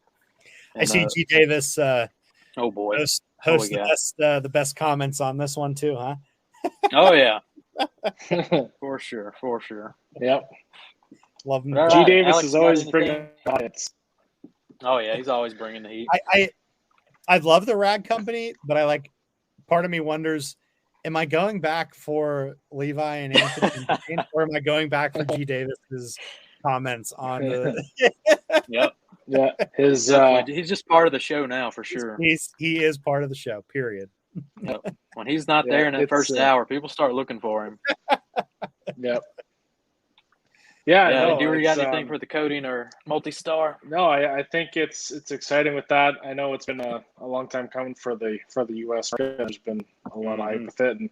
And, I see G. Davis. Oh boy, host the best comments on this one too, huh? Oh yeah, for sure. Yep. Love him. G. Davis is always bringing comments. Oh yeah, he's always bringing the heat. I love the rag company, but part of me wonders, am I going back for Levi and Anthony, or am I going back for G. Davis's comments on the? Yep. Yeah, he's just part of the show now for sure. He is part of the show. Period. Yep. When he's not there in that first hour, people start looking for him. Yep. Yeah. No, do you got anything for the coating or multi-star? No, I think it's exciting with that. I know it's been a long time coming for the U.S. market. There's been a lot of hype with it, and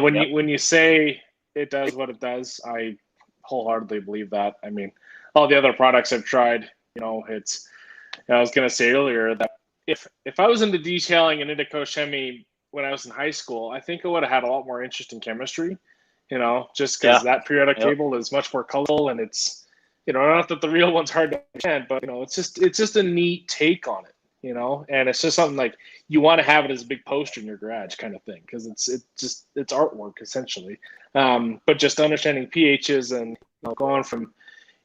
when you say it does what it does, I wholeheartedly believe that. I mean, all the other products I've tried, it's. I was going to say earlier that if I was into detailing and into Koch-Chemie when I was in high school, I think I would have had a lot more interest in chemistry. Just because that periodic table is much more colorful, and it's, not that the real one's hard to understand, but it's just a neat take on it, and it's just something like you want to have it as a big poster in your garage kind of thing, because it's artwork essentially. But just understanding pHs and going from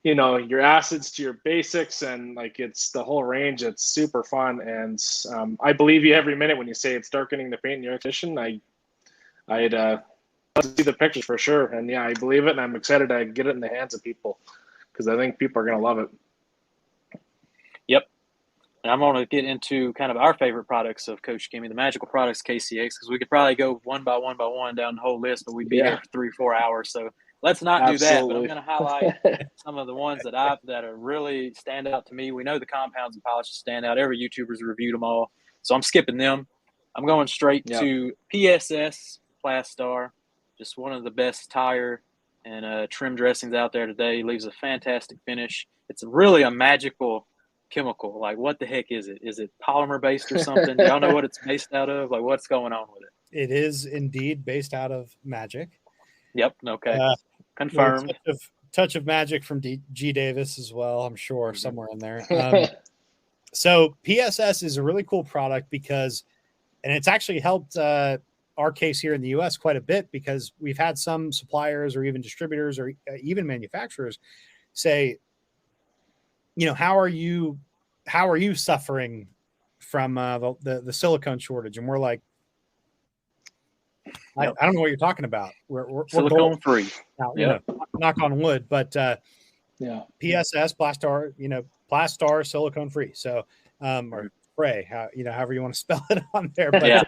your acids to your basics, and it's the whole range. It's super fun, and I believe you every minute when you say it's darkening the paint in your exhibition. I'd to see the pictures for sure, and I believe it, and I'm excited to get it in the hands of people because I think people are going to love it. Yep. And I'm going to get into kind of our favorite products of Koch-Chemie, the magical products, KCX, because we could probably go one by one down the whole list, but we'd be here for 3-4 hours. So let's not do that. But I'm going to highlight some of the ones that are really stand out to me. We know the compounds and polishes stand out. Every YouTuber's reviewed them all, so I'm skipping them. I'm going straight to PSS Plastar. Just one of the best tire and trim dressings out there today. Leaves a fantastic finish. It's really a magical chemical. What the heck is it? Is it polymer based or something? Y'all know what it's based out of? What's going on with it? It is indeed based out of magic. Yep. Okay. Confirmed. Touch of magic from G. Davis as well, I'm sure, somewhere in there. So PSS is a really cool product because, and it's actually helped our case here in the U.S. quite a bit, because we've had some suppliers or even distributors or even manufacturers say, how are you suffering from the silicone shortage? And we're like, I don't know what you're talking about. We're silicone free. Now, knock on wood, but PSS Plastar, Plastar silicone free. So or spray, however you want to spell it on there, but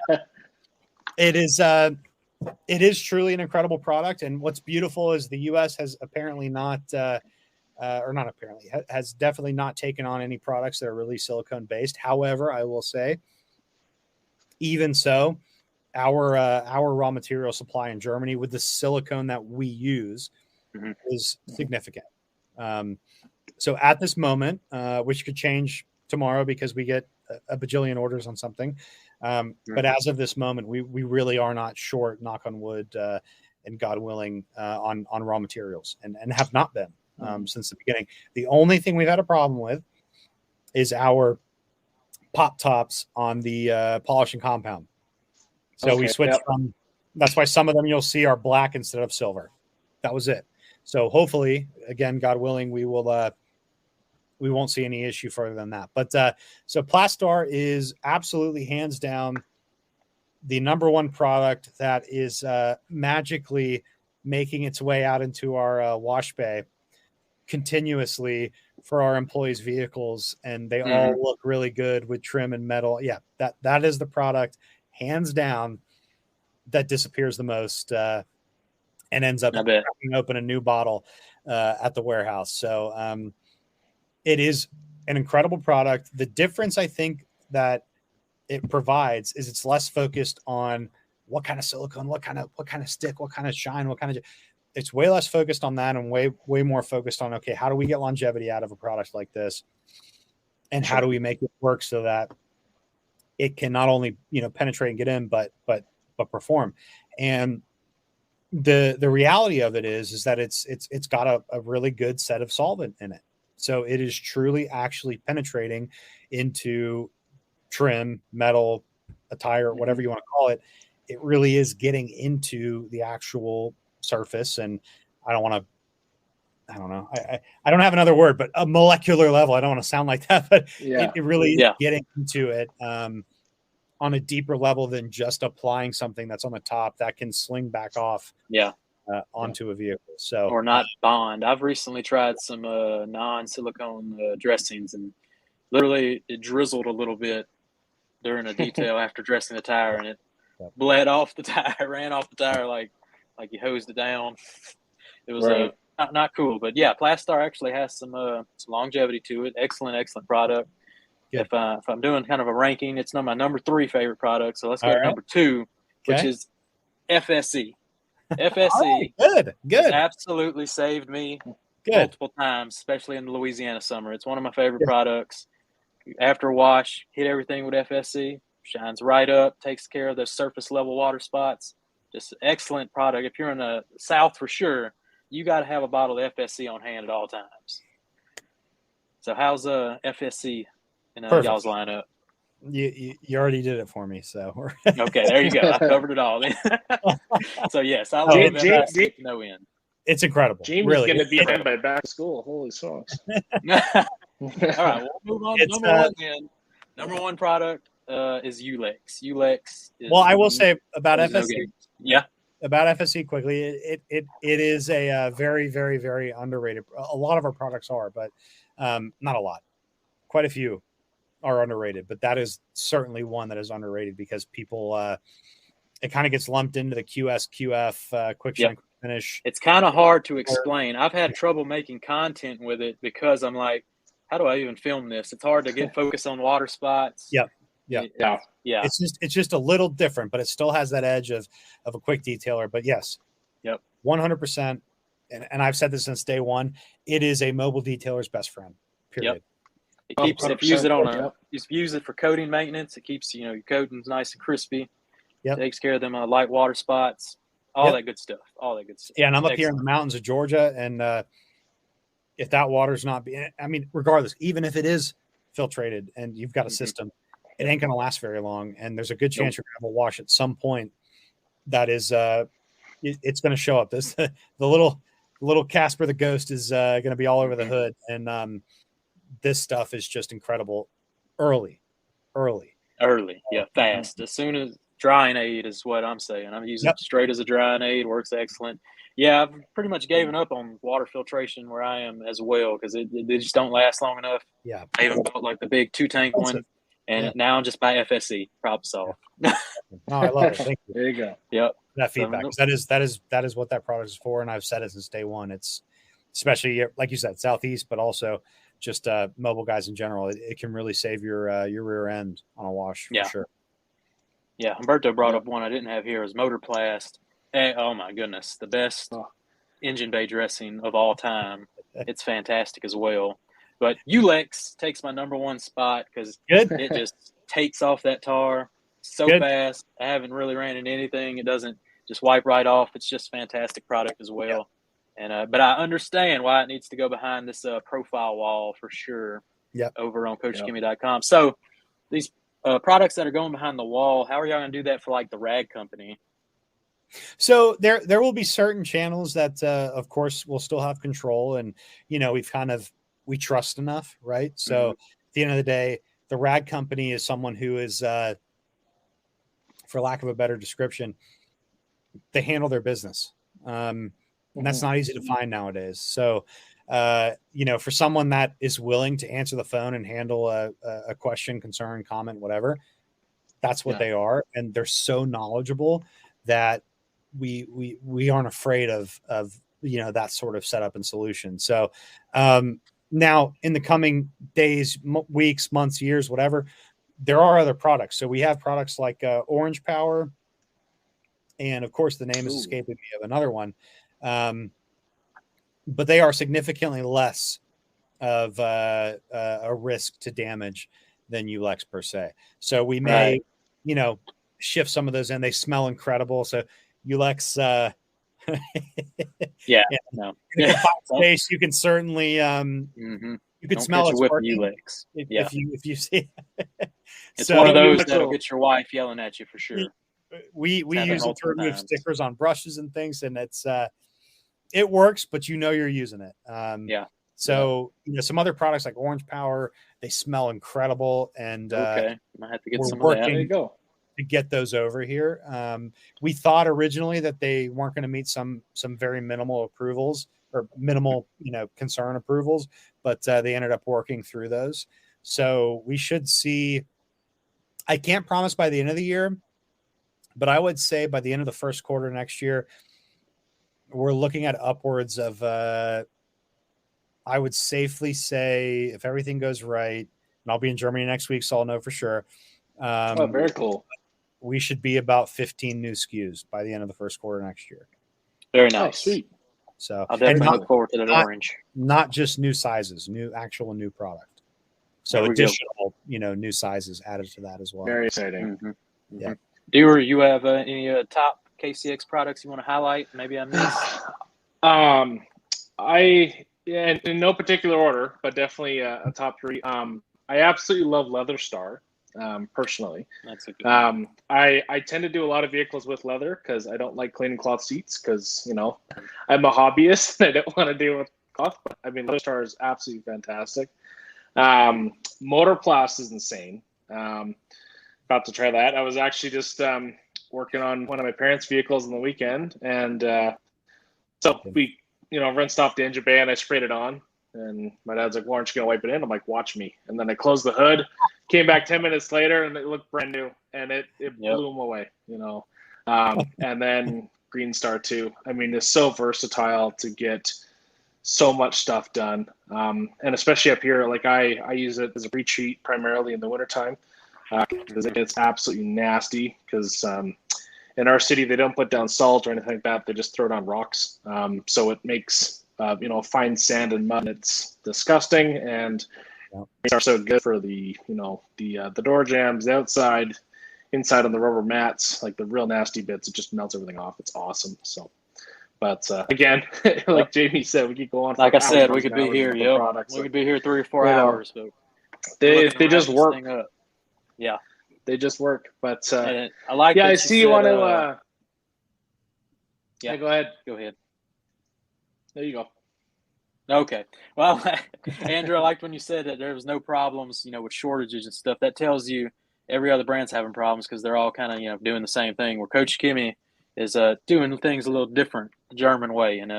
it is truly an incredible product. And what's beautiful is the U.S. has apparently has definitely not taken on any products that are really silicone based. However, I will say, even so, our raw material supply in Germany with the silicone that we use is significant. So at this moment, which could change tomorrow because we get a bajillion orders on something. But as of this moment, we really are not short, knock on wood, and God willing, on raw materials, and have not been since the beginning. The only thing we've had a problem with is our pop tops on the polishing compound. So we switched from, that's why some of them you'll see are black instead of silver. That was it. So hopefully, again, God willing, we won't see any issue further than that. But so Plastar is absolutely hands down the number one product that is magically making its way out into our wash bay continuously for our employees' vehicles, and they all look really good with trim and metal. Yeah, that is the product, hands down, that disappears the most and ends up cracking open a new bottle at the warehouse. So it is an incredible product. The difference I think that it provides is it's less focused on what kind of silicone, what kind of stick, what kind of shine, it's way less focused on that and way more focused on, okay, how do we get longevity out of a product like this? And how do we make it work so that it can not only, penetrate and get in, but perform. And the reality of it is that it's got a really good set of solvent in it. So it is truly actually penetrating into trim, metal, a tire, whatever you want to call it. It really is getting into the actual surface. And I don't have another word, but a molecular level. I don't want to sound like that, but it really is getting into it on a deeper level than just applying something that's on the top that can sling back off onto a vehicle. So, or not bond. I've recently tried some non-silicone dressings, and literally it drizzled a little bit during a detail after dressing the tire, and it bled off the tire, ran off the tire like you hosed it down. It was not cool, but Plastar actually has some longevity to it. Excellent product. Good. If I'm doing kind of a ranking, it's my number 3 favorite product. So let's go to number 2, which is FSE. FSE has absolutely saved me multiple times, especially in the Louisiana summer. It's one of my favorite products. After a wash, hit everything with FSE, shines right up, takes care of those surface level water spots. Just an excellent product. If you're in the South, for sure, you got to have a bottle of FSC on hand at all times. So how's FSC in y'all's lineup? You already did it for me, so okay. There you go. I covered it all. So yes, I love FSC to no end. It's incredible. Jamie's going to be home by back to school. Holy smokes! All right, we'll move on to number one then. Number one product is Ulex. Ulex. Well, I will say about FSC. About FSC quickly, it is a very, very, very underrated. A lot of our products are, but not a lot. Quite a few are underrated, but that is certainly one that is underrated because people, it kind of gets lumped into the QF, quick shine, quick finish. It's kind of hard to explain. I've had trouble making content with it because I'm like, how do I even film this? It's hard to get focused on water spots. Yeah. It's just a little different, but it still has that edge of a quick detailer. But yes, 100%. And I've said this since day one. It is a mobile detailer's best friend. Period. It keeps if you use it for coating maintenance. It keeps your coatings nice and crispy. Takes care of them light water spots. All that good stuff. Yeah, and I'm up here in the mountains of Georgia, and if that water's not being, regardless, even if it is filtrated and you've got a system, it ain't going to last very long. And there's a good chance you're going to have a wash at some point that is, it's going to show up. This the little Casper the Ghost is going to be all over the hood. And this stuff is just incredible. Early. Yeah, fast. As soon as drying aid is what I'm saying. I'm using it straight as a drying aid. Works excellent. Yeah, I've pretty much given up on water filtration where I am as well because they just don't last long enough. Yeah, I even bought like the big 2-tank one. And now I'm just by FSC. Problem solved. No, I love it. Thank you. There you go. Yep. That feedback. That is what that product is for. And I've said it since day one. It's especially like you said, Southeast, but also just mobile guys in general. It can really save your rear end on a wash for sure. Yeah. Humberto brought up one I didn't have here is Motorplast. Oh my goodness. The best engine bay dressing of all time. It's fantastic as well. But Ulex takes my number one spot because it just takes off that tar so fast. I haven't really ran into anything. It doesn't just wipe right off. It's just a fantastic product as well. And but I understand why it needs to go behind this profile wall for sure over on Koch-Chemie.com. So these products that are going behind the wall, how are y'all going to do that for like the rag company? So there will be certain channels that, of course, will still have control. And, we trust enough, right? So at the end of the day, the rag company is someone who is for lack of a better description, they handle their business. And that's not easy to find nowadays. So, for someone that is willing to answer the phone and handle a question, concern, comment, whatever, that's what they are. And they're so knowledgeable that we aren't afraid of that sort of setup and solution. So, now in the coming days, weeks, months, years, whatever, there are other products. So we have products like Orange Power, and of course the name is escaping me of another one, but they are significantly less of a risk to damage than Ulex per se. So we may, shift some of those in. They smell incredible. So Ulex, space, you can certainly you can smell it if you see it's one of those that'll get your wife yelling at you for sure. We use it to remove stickers on brushes and things, and it's it works, but you're using it. So some other products like Orange Power, they smell incredible, and I have to get some of that. There you go. To get those over here. We thought originally that they weren't going to meet some very minimal approvals or minimal, concern approvals, but they ended up working through those. So we should see, I can't promise by the end of the year, but I would say by the end of the first quarter next year, we're looking at upwards of, I would safely say, if everything goes right, and I'll be in Germany next week, so I'll know for sure. Very cool. We should be about 15 new SKUs by the end of the first quarter next year. Very nice. Sweet. So I'll definitely look forward to that orange. Not just new sizes, new product. So additional, new sizes added to that as well. Very exciting. Yeah. Dewar, you have any top KCX products you want to highlight? Maybe I missed. In no particular order, but definitely a top three. I absolutely love Leather Star. Personally, that's a good one. I tend to do a lot of vehicles with leather because I don't like cleaning cloth seats because I'm a hobbyist and I don't want to deal with cloth. But I mean, Leather Star is absolutely fantastic. Motorplast is insane. About to try that. I was actually just working on one of my parents' vehicles on the weekend, and so we rinsed off the engine bay and I sprayed it on. And my dad's like, "Well, aren't you gonna wipe it in?" I'm like, "Watch me." And then I closed the hood, came back 10 minutes later, and it looked brand new, and it blew them away, And then Green Star too. I mean, it's so versatile to get so much stuff done, and especially up here, like I use it as a retreat primarily in the wintertime because it gets absolutely nasty. Because in our city, they don't put down salt or anything like that; they just throw down rocks. So it makes fine sand and mud. It's disgusting, and these are so good for the the door jambs, the outside, inside on the rubber mats, like the real nasty bits. It just melts everything off. It's awesome. So, but again, like Jamie said, we could go on. Like I said, we could be here. We could be here 3 or 4 hours. But they just work. Yeah, they just work. But I like. Yeah, I see you want to. Yeah, go ahead. Go ahead. There you go. Okay. Well, Andrew, I liked when you said that there was no problems, with shortages and stuff. That tells you every other brand's having problems because they're all kind of, doing the same thing. Where Koch-Chemie is doing things a little different, the German way, and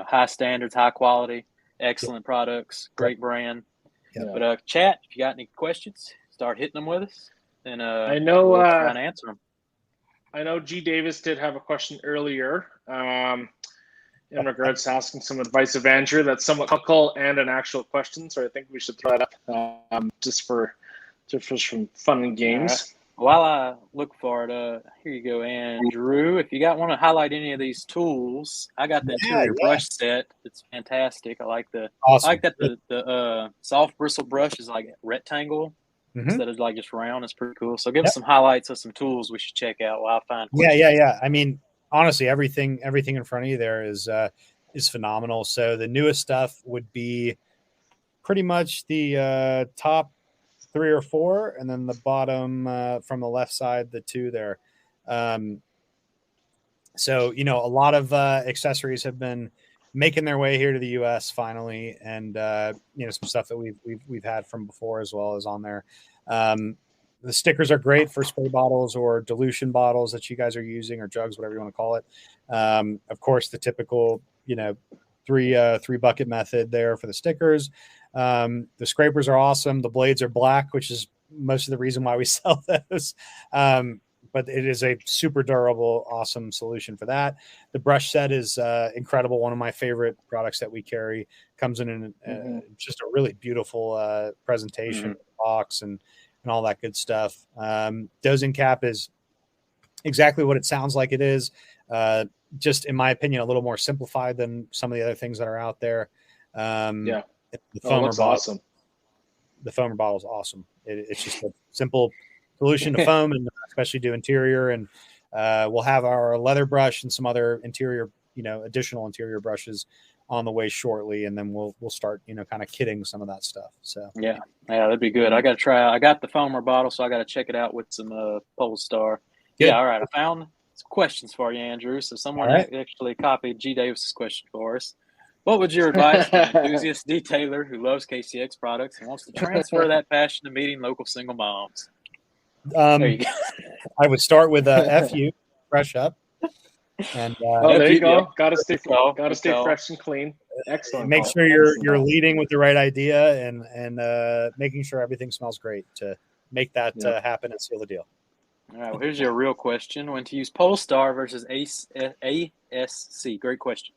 high standards, high quality, excellent products, great brand. Yeah. But chat, if you got any questions, start hitting them with us, and I know we'll try and answer them. I know G. Davis did have a question earlier. In regards to asking some advice of Andrew, that's somewhat technical and an actual question. So I think we should throw that up just for some fun and games. Right. While I look for it, here you go, Andrew. If you want to highlight any of these tools, I got the interior brush set. It's fantastic. I like that the soft bristle brush is like rectangle instead of like just round. It's pretty cool. So give us some highlights of some tools we should check out while I find questions. Yeah. I mean, honestly, everything in front of you there is phenomenal. So the newest stuff would be pretty much the top 3 or 4, and then the bottom from the left side, the 2 there. So a lot of accessories have been making their way here to the U.S. finally, and some stuff that we've had from before as well is on there. The stickers are great for spray bottles or dilution bottles that you guys are using, or jugs, whatever you want to call it. Of course, the typical, three bucket method there for the stickers. The scrapers are awesome. The blades are black, which is most of the reason why we sell those. But it is a super durable, awesome solution for that. The brush set is incredible. One of my favorite products that we carry. Comes in just a really beautiful presentation box and all that good stuff. Dosing cap is exactly what it sounds like it is. Just in my opinion, a little more simplified than some of the other things that are out there. The foamer bottle, awesome. The foamer bottle is awesome. It's just a simple solution to foam, and especially do interior. And we'll have our leather brush and some other interior, additional interior brushes on the way shortly, and then we'll start, kind of kitting some of that stuff. So yeah, that'd be good. I got to try. I got the foamer bottle, so I got to check it out with some Polestar. Good. Yeah, all right. I found some questions for you, Andrew. So someone actually copied G. Davis's question for us. What would your advice to an enthusiast detailer who loves KCX products and wants to transfer that passion to meeting local single moms? There you go. I would start with FU, fresh up. And there you go. Got to stay fresh and clean. Excellent. Make sure you're leading with the right idea and making sure everything smells great to make that happen and seal the deal. All right. Well, here's your real question: when to use Polestar versus ASC? Great question.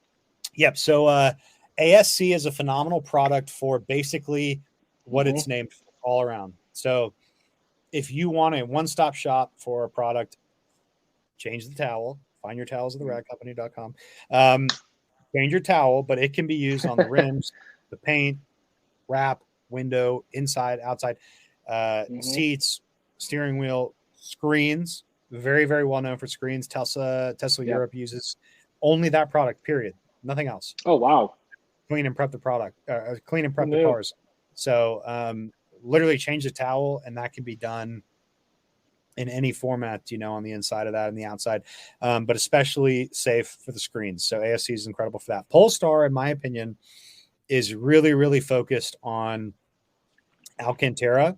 Yep. So ASC is a phenomenal product for basically what it's named for, all around. So if you want a one-stop shop for a product, change the towel. Find your towels at theradcompany.com. Change your towel, but it can be used on the rims, the paint, wrap, window, inside, outside, seats, steering wheel, screens. Very, very well known for screens. Tesla Europe uses only that product, period. Nothing else. Oh, wow. Clean and prep the product. Clean and prep the cars. So literally change the towel, and that can be done in any format, on the inside of that and the outside, but especially safe for the screens. So ASC is incredible for that. Polestar, in my opinion, is really, really focused on Alcantara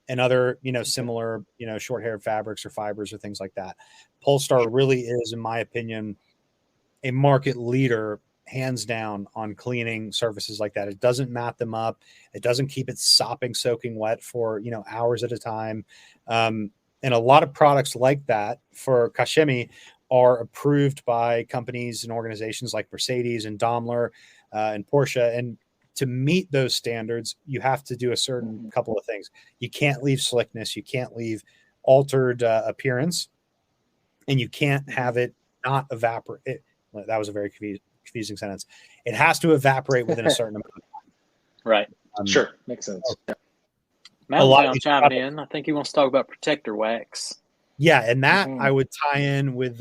and other, similar, short-haired fabrics or fibers or things like that. Polestar really is, in my opinion, a market leader, hands down, on cleaning surfaces like that. It doesn't mat them up. It doesn't keep it soaking wet for, hours at a time. And a lot of products like that for Koch-Chemie are approved by companies and organizations like Mercedes and Daimler and Porsche. And to meet those standards, you have to do a certain couple of things. You can't leave slickness. You can't leave altered appearance. And you can't have it not evaporate. That was a very confusing sentence. It has to evaporate within a certain amount of time. Right. Sure. Makes sense. Matt's chiming in. I think he wants to talk about protector wax. Yeah, and that I would tie in with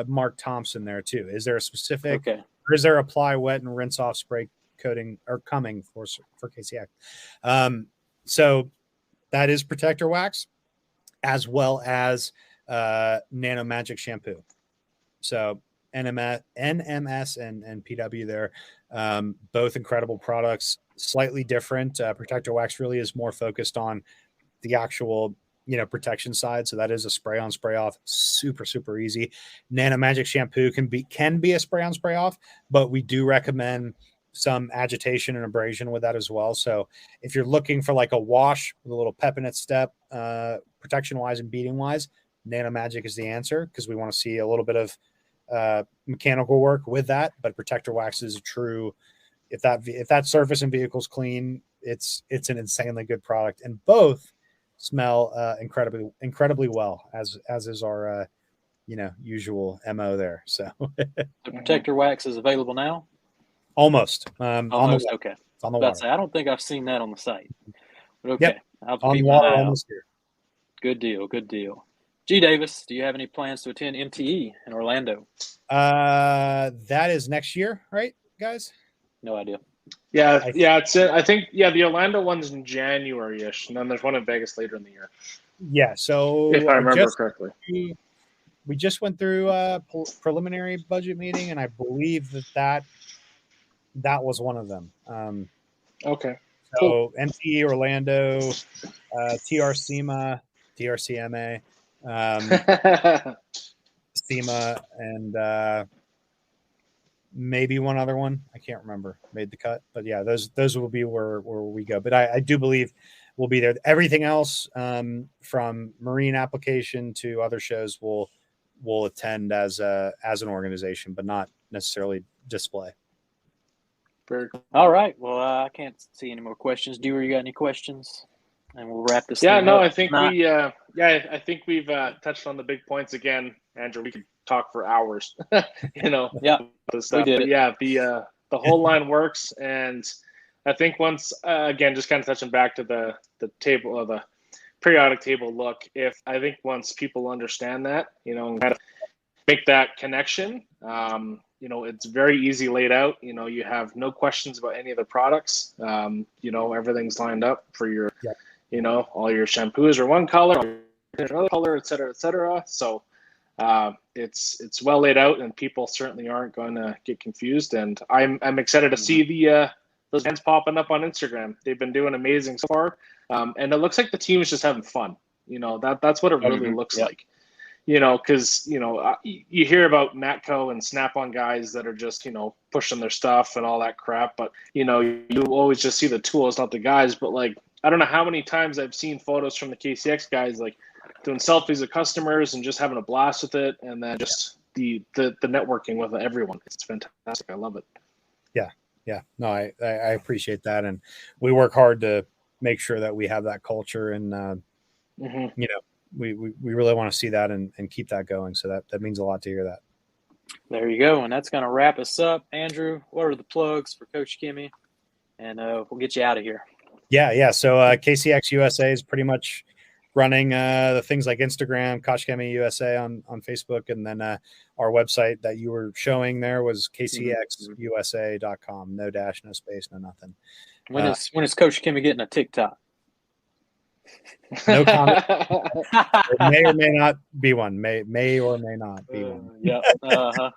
Mark Thompson there too. Is there a specific, or is there apply, wet, and rinse off spray coating or coming for KCX? So that is protector wax, as well as Nano Magic shampoo. So NMS and PW there, both incredible products. Slightly different. Protector wax really is more focused on the actual, protection side. So that is a spray on, spray off, super, super easy. Nano Magic shampoo can be a spray on, spray off, but we do recommend some agitation and abrasion with that as well. So if you're looking for like a wash with a little pep in its step, protection wise and beading wise, Nano Magic is the answer, because we want to see a little bit of mechanical work with that. But protector wax is a true. If that surface and vehicle's clean, it's an insanely good product, and both smell incredibly well, as is our usual MO there. So the protector wax is available now. Almost. Almost. Okay. It's on the water. I don't think I've seen that on the site. But okay. Yep. I'll on the water almost here. Good deal. G. Davis, do you have any plans to attend MTE in Orlando? That is next year, right, guys? No idea. Yeah. I think the Orlando one's in January-ish, and then there's one in Vegas later in the year. Yeah. So if I remember correctly, we just went through a preliminary budget meeting, and I believe that was one of them. Okay. So NT Orlando, TRCMA, SEMA, and maybe one other one. I can't remember. Made the cut, but yeah, those will be where we go. But I do believe we'll be there. Everything else, from marine application to other shows, will attend as an organization, but not necessarily display. All right. Well, I can't see any more questions. Dewar, you got any questions? And we'll wrap this. Yeah, thing no, up. I think I think we've touched on the big points again, Andrew. We could talk for hours, Yeah, we did it. Yeah, the whole line works, and I think once again, just kind of touching back to the table of the periodic table look. I think once people understand that, and kind of make that connection, it's very easy laid out. You have no questions about any of the products. Everything's lined up for your, all your shampoos are one color, another color, et cetera, et cetera. So it's well laid out, and people certainly aren't going to get confused. And I'm excited to see those bands popping up on Instagram. They've been doing amazing so far, and it looks like the team is just having fun. That's what it really looks like. Because you hear about Matco and Snap-on guys that are just pushing their stuff and all that crap, but you always just see the tools, not the guys. But like, I don't know how many times I've seen photos from the KCX guys like doing selfies of customers and just having a blast with it, and then just the networking with everyone. It's fantastic. I love it. Yeah. No, I appreciate that, and we work hard to make sure that we have that culture, and we really want to see that and keep that going. So that means a lot to hear that. There you go. And that's going to wrap us up. Andrew, what are the plugs for Koch-Chemie? And we'll get you out of here. Yeah. So KCX USA is pretty much running the things like Instagram, Koch-Chemie USA on Facebook. And then our website that you were showing there was kcxusa.com. No dash, no space, no nothing. When is Koch-Chemie getting a TikTok? No comment. It may or may not be one. May or may not be one. Yep. All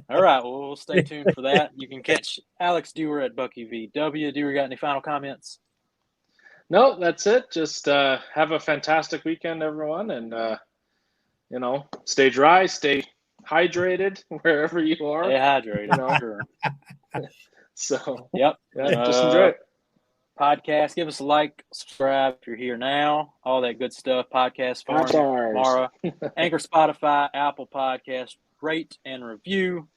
right. Well, we'll stay tuned for that. You can catch Alex Dewar at Bucky VW. Dewar, got any final comments? No, that's it. Just have a fantastic weekend, everyone, and stay dry, stay hydrated wherever you are. Stay hydrated. Sure. So yep. Just enjoy it. Podcast, give us a like, subscribe if you're here now, all that good stuff. Podcast Farm tomorrow, Anchor, Spotify, Apple Podcast, rate and review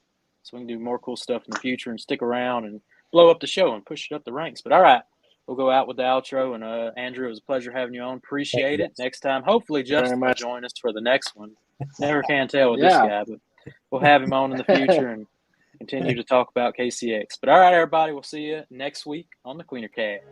so we can do more cool stuff in the future, and stick around and blow up the show and push it up the ranks. But all right, we'll go out with the outro, and Andrew, it was a pleasure having you on. Appreciate it. Next time, hopefully Justin will join us for the next one. Never can tell with this guy, but we'll have him on in the future and continue to talk about KCX. But all right, everybody, we'll see you next week on the Cleaner Cast.